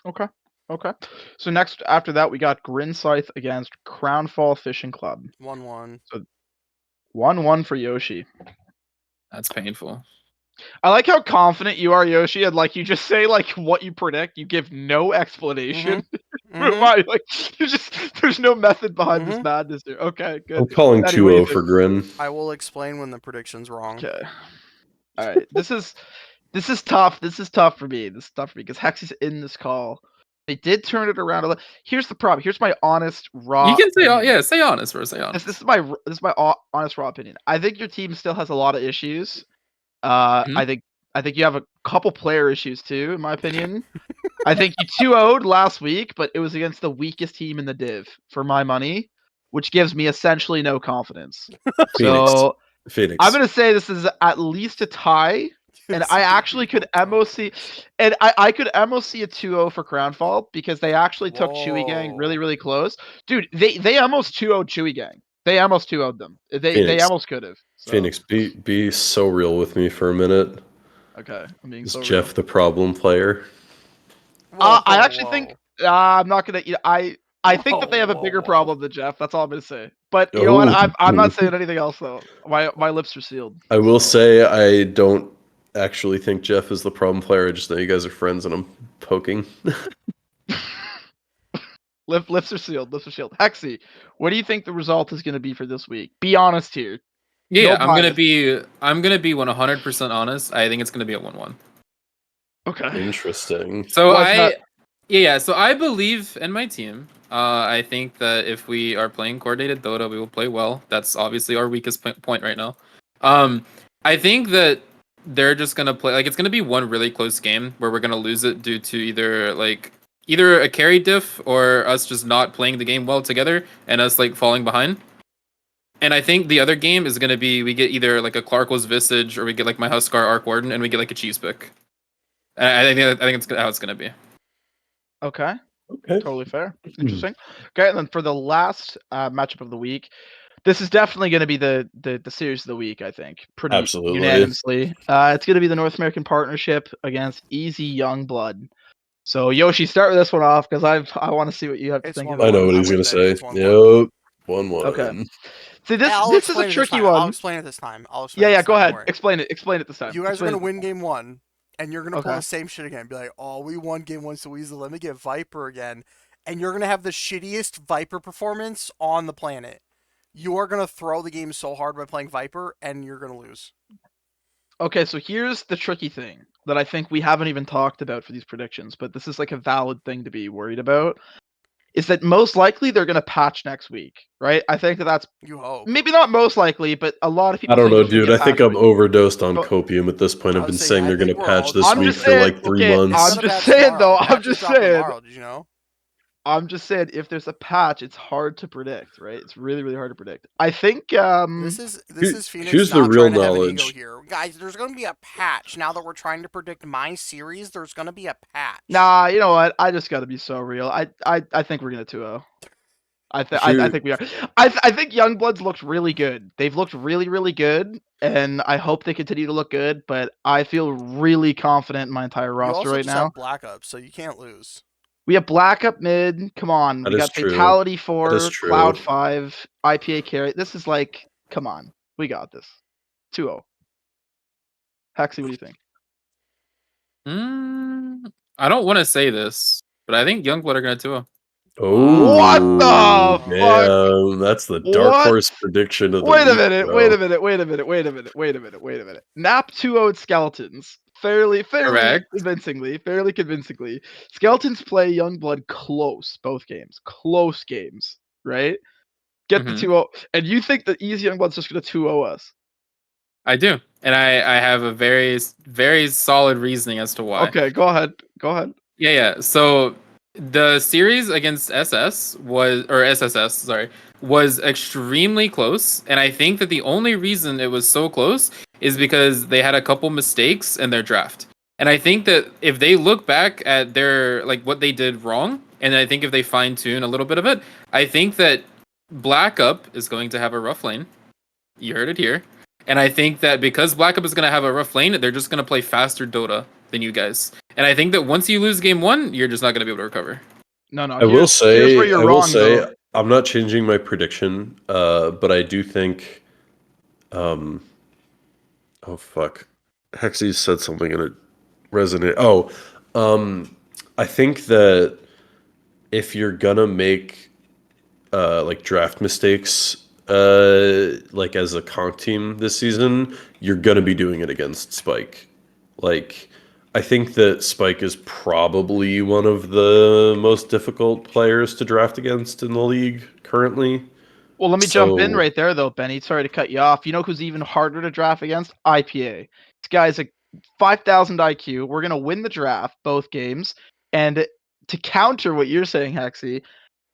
Okay. Okay. So next after that we got Grin Scythe against Crownfall Fishing Club. 1-1. 1-1 for Yoshi. That's painful. I like how confident you are, Yoshi, and like you just say like what you predict. You give no explanation. Mhm. Why? Like there's no method behind this madness here. Okay, good. I'm calling Benny, what do you 2-0 for think? Grin. I will explain when the prediction's wrong. Okay. All right. This is tough. This is tough for me. This is tough for me because Hexy's in this call. They did turn it around a little. Here's the problem. Here's my honest raw. You can say opinion. say honest, bro. Say honest. This is my honest raw opinion. I think your team still has a lot of issues. Mhm. I think you have a couple player issues too, in my opinion. I think you 2-0'd last week, but it was against the weakest team in the div for my money, which gives me essentially no confidence. Phoenix. So Phoenix. I'm gonna say this is at least a tie. And I actually could MOC, and I could MOC a 2-0 for Crownfall because they actually took Chewy Gang really, Whoa. really close. Dude, they almost 2-0'd Chewy Gang. They almost 2-0'd them. They Phoenix. almost could have. So. Phoenix, be so real with me for a minute. Okay, I'm being Is so Jeff real. the problem player? I actually think I'm not gonna. I think that they have a bigger Whoa. problem than Jeff. That's all I'm gonna say. But you know what? I'm Ooh. not saying anything else though. My lips are sealed. I will say I don't actually think Jeff is the problem player. I just know you guys are friends and I'm poking. Lips are sealed. Lips are sealed. Hexy, what do you think the result is gonna be for this week? Be honest here. Yeah, No I'm gonna bias. be 100% honest. I think it's gonna be a 1-1. Okay. Interesting. So Why is that? so I believe in my team. I think that if we are playing coordinated Dota, we will play well. That's obviously our weakest point right now. I think that they're just gonna play like it's gonna be one really close game where we're gonna lose it due to either a carry diff or us just not playing the game well together and us like falling behind. And I think the other game is gonna be we get either like a Clarkle's Visage or we get like my Huskar Arc Warden and we get like a cheese pick. I think it's how it's gonna be. Okay. Okay. Totally fair. Interesting. Okay, and then for the last matchup of the week, this is definitely going to be the series of the week. I think pretty Absolutely. unanimously. It's going to be the North American Partnership against Easy Youngblood. So Yoshi, start with this one off because I want to see what you have to It's think of 1-1. I it. know what I'm he's with gonna Benny, say. it's 1-1. Yep. 1-1. Okay. See I'll this is a explain it this tricky time. I'll one. explain it this time. I'll explain it Yeah, this go time, don't ahead. worry. Explain it. Explain it this time. You guys are Explain gonna it. win game 1, and you're gonna pull Okay. the same shit again. Be like, oh, we won game 1 so easily. Let me get Viper again, and you're gonna have the shittiest Viper performance on the planet. You are gonna throw the game so hard by playing Viper, and you're gonna lose. Okay, so here's the tricky thing that I think we haven't even talked about for these predictions, but this is like a valid thing to be worried about. Is that most likely they're going to patch next week, right? I think that's You hope. maybe not most likely, but a lot of people. I don't say know, it's gonna dude. get I think patched I'm next week. overdosed on So- copium at this point. I I've been was saying, saying I they're think gonna we're patch all this just I'm week just for saying. like 3 Okay, months. I'm Got a just patch saying tomorrow. though. I'm Patches just drop saying. tomorrow. Did you know? I'm just saying, if there's a patch, it's hard to predict, right? It's really, really hard to predict. I think This is Phoenix Here's the not real trying to have an ego knowledge. here, guys. There's gonna be a patch now that we're trying to predict my series. There's gonna be a patch. Nah, you know what? I just got to be so real. I think we're gonna 2-0. I think we are. I think Youngbloods looked really good. They've looked really, really good, and I hope they continue to look good. But I feel really confident in my entire You roster also right just now. have Black Ops, so you can't lose. We have Black up mid. Come on, That we is got true. Fatality That is 4, true. Cloud 5, IPA carry. This is like, come on, we got this. 2-0. Hexy, what do you think? I don't want to say this, but I think Youngblood are gonna 2-0. What Oh, the fuck? damn. That's the dark What? horse prediction of the Wait a week, minute, bro. wait a minute. Nap 2-0'd Skeletons. Fairly Correct. convincingly. Skeletons play Youngblood close, both games. Close games, right? Get the Mhm. 2-0. And you think that Easy Youngblood's just gonna 2-0 us? I do, and I have a very solid reasoning as to why. Okay, go ahead. Yeah. So the series against SSS, sorry, was extremely close, and I think that the only reason it was so close is because they had a couple mistakes in their draft. And I think that if they look back at their what they did wrong, and I think if they fine tune a little bit of it, I think that Black Up is going to have a rough lane. You heard it here. And I think that because Black Up is going to have a rough lane, they're just going to play faster Dota than you guys. And I think that once you lose game 1, you're just not going to be able to recover. No, I will here's where say, you're wrong, though. I'm not changing my prediction, but I do think, oh fuck, Hexy said something and it resonated. Oh, I think that if you're gonna make like draft mistakes, like as a conk team this season, you're gonna be doing it against Spike. Like, I think that Spike is probably one of the most difficult players to draft against in the league currently. Well, let me jump in So right there, though, Benny. Sorry to cut you off. You know who's even harder to draft against? IPA. This guy's a 5,000 IQ. We're going to win the draft, both games. And to counter what you're saying, Hexy,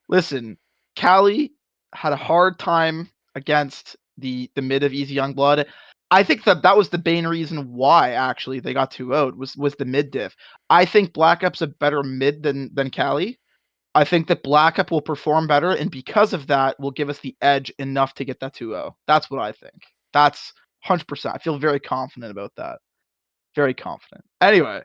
listen, Cali had a hard time against the mid of Easy Youngblood. I think that was the main reason why, actually, they got 2-0'd, was the mid diff. I think Black Up's a better mid than Cali. I think that Black Up will perform better, and because of that, will give us the edge enough to get that 2-0. That's what I think. That's 100%. I feel very confident about that. Very confident. Anyway,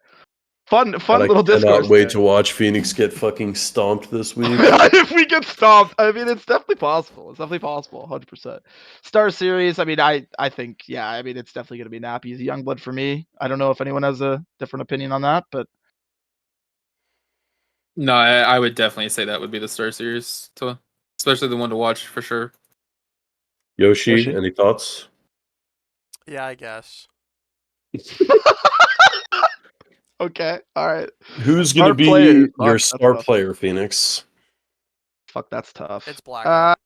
fun God, I little cannot discourse wait there. to watch Phoenix get fucking stomped this week. If we get stopped, I mean, it's definitely possible. It's definitely possible, 100%. Star Series, I mean, I think, yeah, I mean, it's definitely going to be Nap Easy Youngblood for me. I don't know if anyone has a different opinion on that, but No, I would definitely say that would be the Star Series, especially the one to watch for sure. Yoshi, any thoughts? Yeah, I guess. Okay, all right. Who's Star gonna be players. your Fuck, that's star tough. player, Phoenix? Fuck, that's tough. It's Black Up.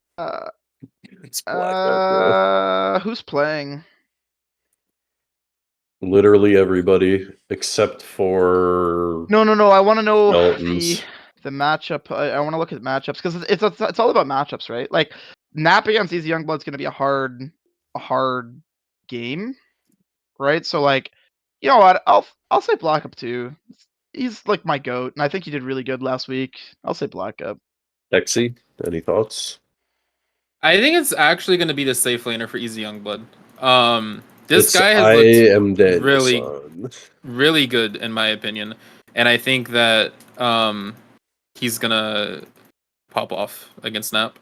It's Black Up, bro. Who's playing? Literally everybody except for No. I want to know Skeletons. the matchup. I want to look at matchups because it's all about matchups, right? Like Nap against Easy Youngblood's going to be a hard game, right? So like, you know what? I'll say Black Up too. He's like my goat, and I think he did really good last week. I'll say Black Up. Lexi, any thoughts? I think it's actually going to be the safe laner for Easy Youngblood. This It's guy has I looked am really, Danielson. really good in my opinion, and I think that he's gonna pop off against Snap.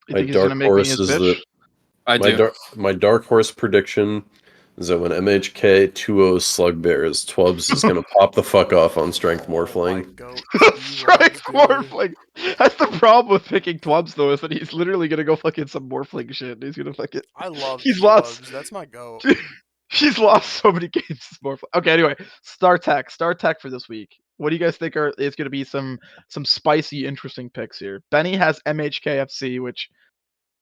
You My think he's going to dark make me horse his is bitch? that I do. my dark horse prediction is that when MHK 2-0 Slugbears, Twubs is gonna pop the fuck off on Strength Oh my Morphling. goat Strike keywords, dude. Morphling. That's the problem with picking Twubs, though, is that he's literally gonna go fucking some Morphling shit. He's gonna fucking. I love He's lost. keywebs. That's my goat. He's lost so many games. This Morphling. Okay, anyway, Star Tech for this week. What do you guys think is gonna be some spicy, interesting picks here? Benny has MHKFC, which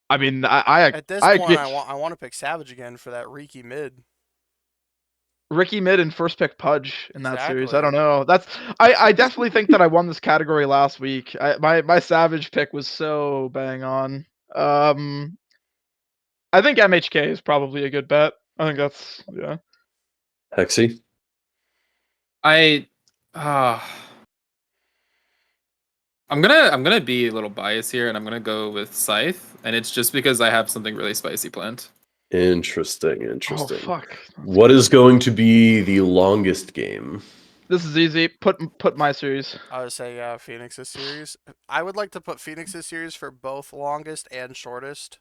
I mean, At this point, I want to pick Savage again for that Reeky mid. Ricky Mid and first pick Pudge in that series. I Exactly. don't know. I definitely think that I won this category last week. My Savage pick was so bang on. I think MHK is probably a good bet. I think that's yeah. Hexy. I uh I'm gonna be a little biased here, and I'm gonna go with Scythe, and it's just because I have something really spicy planned. Interesting. Oh Interesting. fuck. What is going to be the longest game? This is easy. Put my series. I would say Phoenix's series. I would like to put Phoenix's series for both longest and shortest.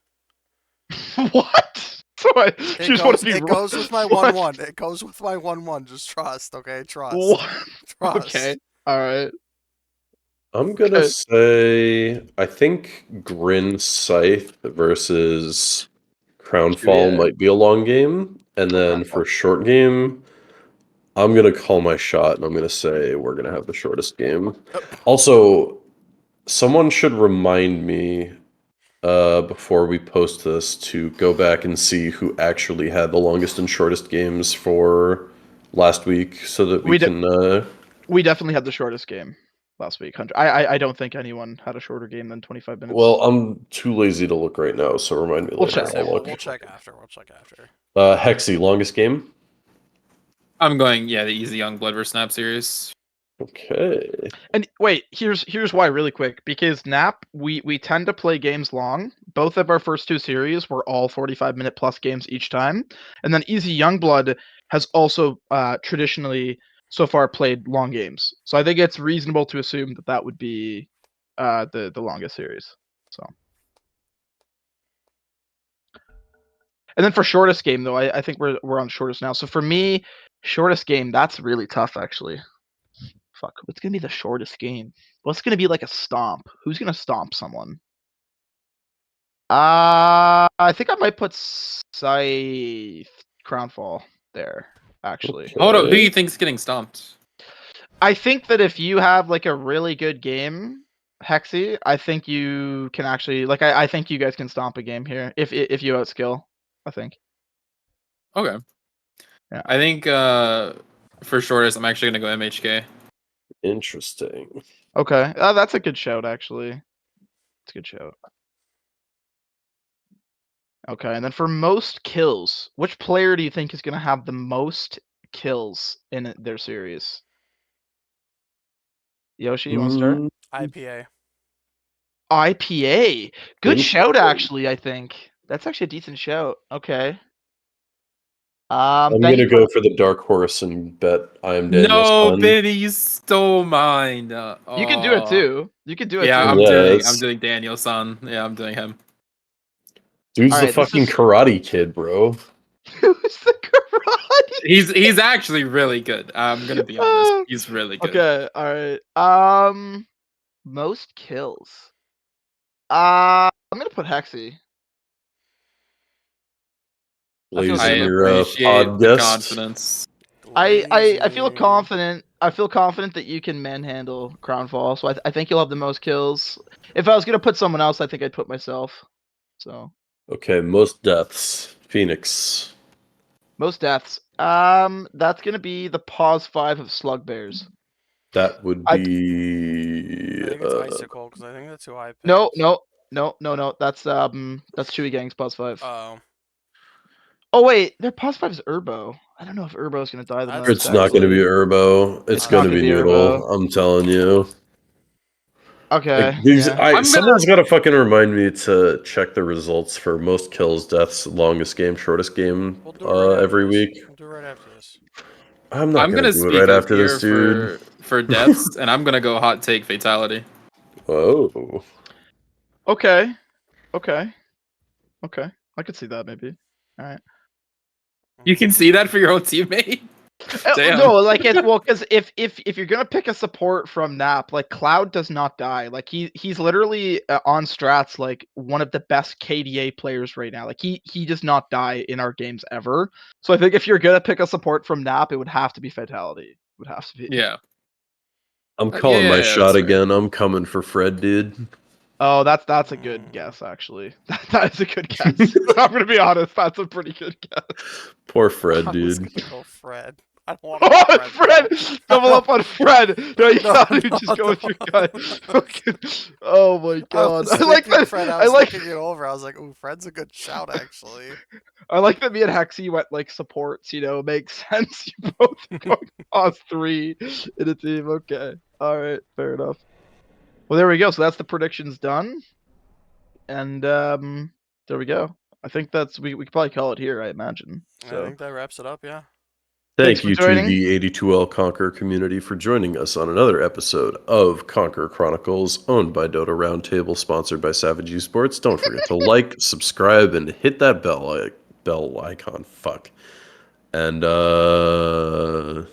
What? So I It just want goes. to be It goes with my what? 1-1. It goes with my 1-1. Just trust, okay? Trust. What? Trust. Okay. All right. I'm gonna Okay. say I think Grin Scythe versus Crownfall Yeah. might be a long game, and then Okay. for short game, I'm gonna call my shot, and I'm gonna say we're gonna have the shortest game. Also, someone should remind me before we post this to go back and see who actually had the longest and shortest games for last week, so that we We can. We definitely had the shortest game last week. I don't think anyone had a shorter game than 25 minutes. Well, I'm too lazy to look right now, so remind me We'll later. check. Say I'll we'll, look. we'll check after. We'll check after. Hexy, longest game. I'm going, the easy young Blood vs. Snap series. Okay. And wait, here's why really quick, because Nap we tend to play games long. Both of our first two series were all 45-minute plus games each time. And then Easy Youngblood has also traditionally so far played long games. So I think it's reasonable to assume that that would be the longest series. So and then for shortest game though, I think we're on shortest now. So for me, shortest game, that's really tough actually. Fuck, what's gonna be the shortest game? What's gonna be like a stomp? Who's gonna stomp someone? I think I might put Scythe Crownfall there, actually. Hold up, who do Okay. you think's getting stomped? I think that if you have like a really good game, Hexy, I think you can actually like I think you guys can stomp a game here if you outskill, I think. Okay. Yeah. I think for shortest, I'm actually gonna go MHK. Interesting. Okay. That's a good shout actually. It's a good shout. Okay, and then for most kills, which player do you think is going to have the most kills in their series? Yoshi, you want to start? Mm, IPA. IPA. Good shout, interesting. actually, I think. That's actually a decent shout. Okay. I'm Ben, you gonna go for the dark horse and bet I am Daniel's No, son. Benny, you stole mine. you can do it too. You can do it Yeah, too. I'm Yes. doing Daniel's son. Yeah, I'm doing him. Dude's All the right, this fucking is karate kid, bro. who's the karate? He's actually really good. I'm gonna be honest. He's really good. Okay, all right. Most kills. I'm gonna put Hexy. I feel Blaze I good in about your that. appreciate pod the guest. confidence. I feel Lazy. confident. I feel confident that you can manhandle Crownfall. So I think you'll have the most kills. If I was gonna put someone else, I think I'd put myself. So Okay, most deaths. Phoenix. most deaths. That's gonna be the pause 5 of Slugbears. That would I be I think it's Icicle because I think that's who I picked. no. That's Chewy Gang's pause 5. Oh, Oh wait, their pause 5 is Urbo. I don't know if Urbo's gonna die the That's most. it's not gonna be Actually, Urbo. It's it's not gonna gonna be be Noodle. Urbo. I'm telling you. Like Okay, these yeah. I'm gonna someone's gotta fucking remind me to check the results for most kills, deaths, longest game, shortest game we'll do it right after every this. week. We'll do it right after this. I'm not I'm gonna gonna do it speak right up after here this, dude. for deaths, and I'm gonna go hot take fatality. Whoa. Okay, okay. I could see that maybe. All right. You can see that for your own teammate. Damn. No, like it. Well, because if you're gonna pick a support from Nap, like Cloud does not die. Like he's literally on strats like one of the best KDA players right now. Like he does not die in our games ever. So I think if you're gonna pick a support from Nap, it would have to be Fatality. It would have to be. Yeah. I'm Yeah, calling my that's shot fair. again. I'm coming for Fred, dude. Oh, that's a good guess, actually. That is a good guess. I'm gonna be honest. That's a pretty good guess. Poor Fred, I was dude. gonna go Fred. I don't want to go Oh, Fred. Fred! Double up on Fred! No, you No, gotta just go with your gut. Fucking- Oh my I god. was I like thinking that. Fred. I I was like looking it over. I was like, "Ooh, Fred's a good shout, actually." I like that me and Hexy went like supports, makes sense. You both are going pause 3 in a team. Okay. Alright, fair enough. Well, there we go. So that's the predictions done. And there we go. I think that's we could probably call it here, I imagine. I So think that wraps it up. Yeah. Thanks Thank for you to joining. the AD2L Conqueror community for joining us on another episode of Conqueror Chronicles, owned by Dota Roundtable, sponsored by Savage Esports. Don't forget to like, subscribe, and hit that bell icon. Fuck. And don't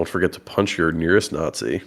forget to punch your nearest Nazi.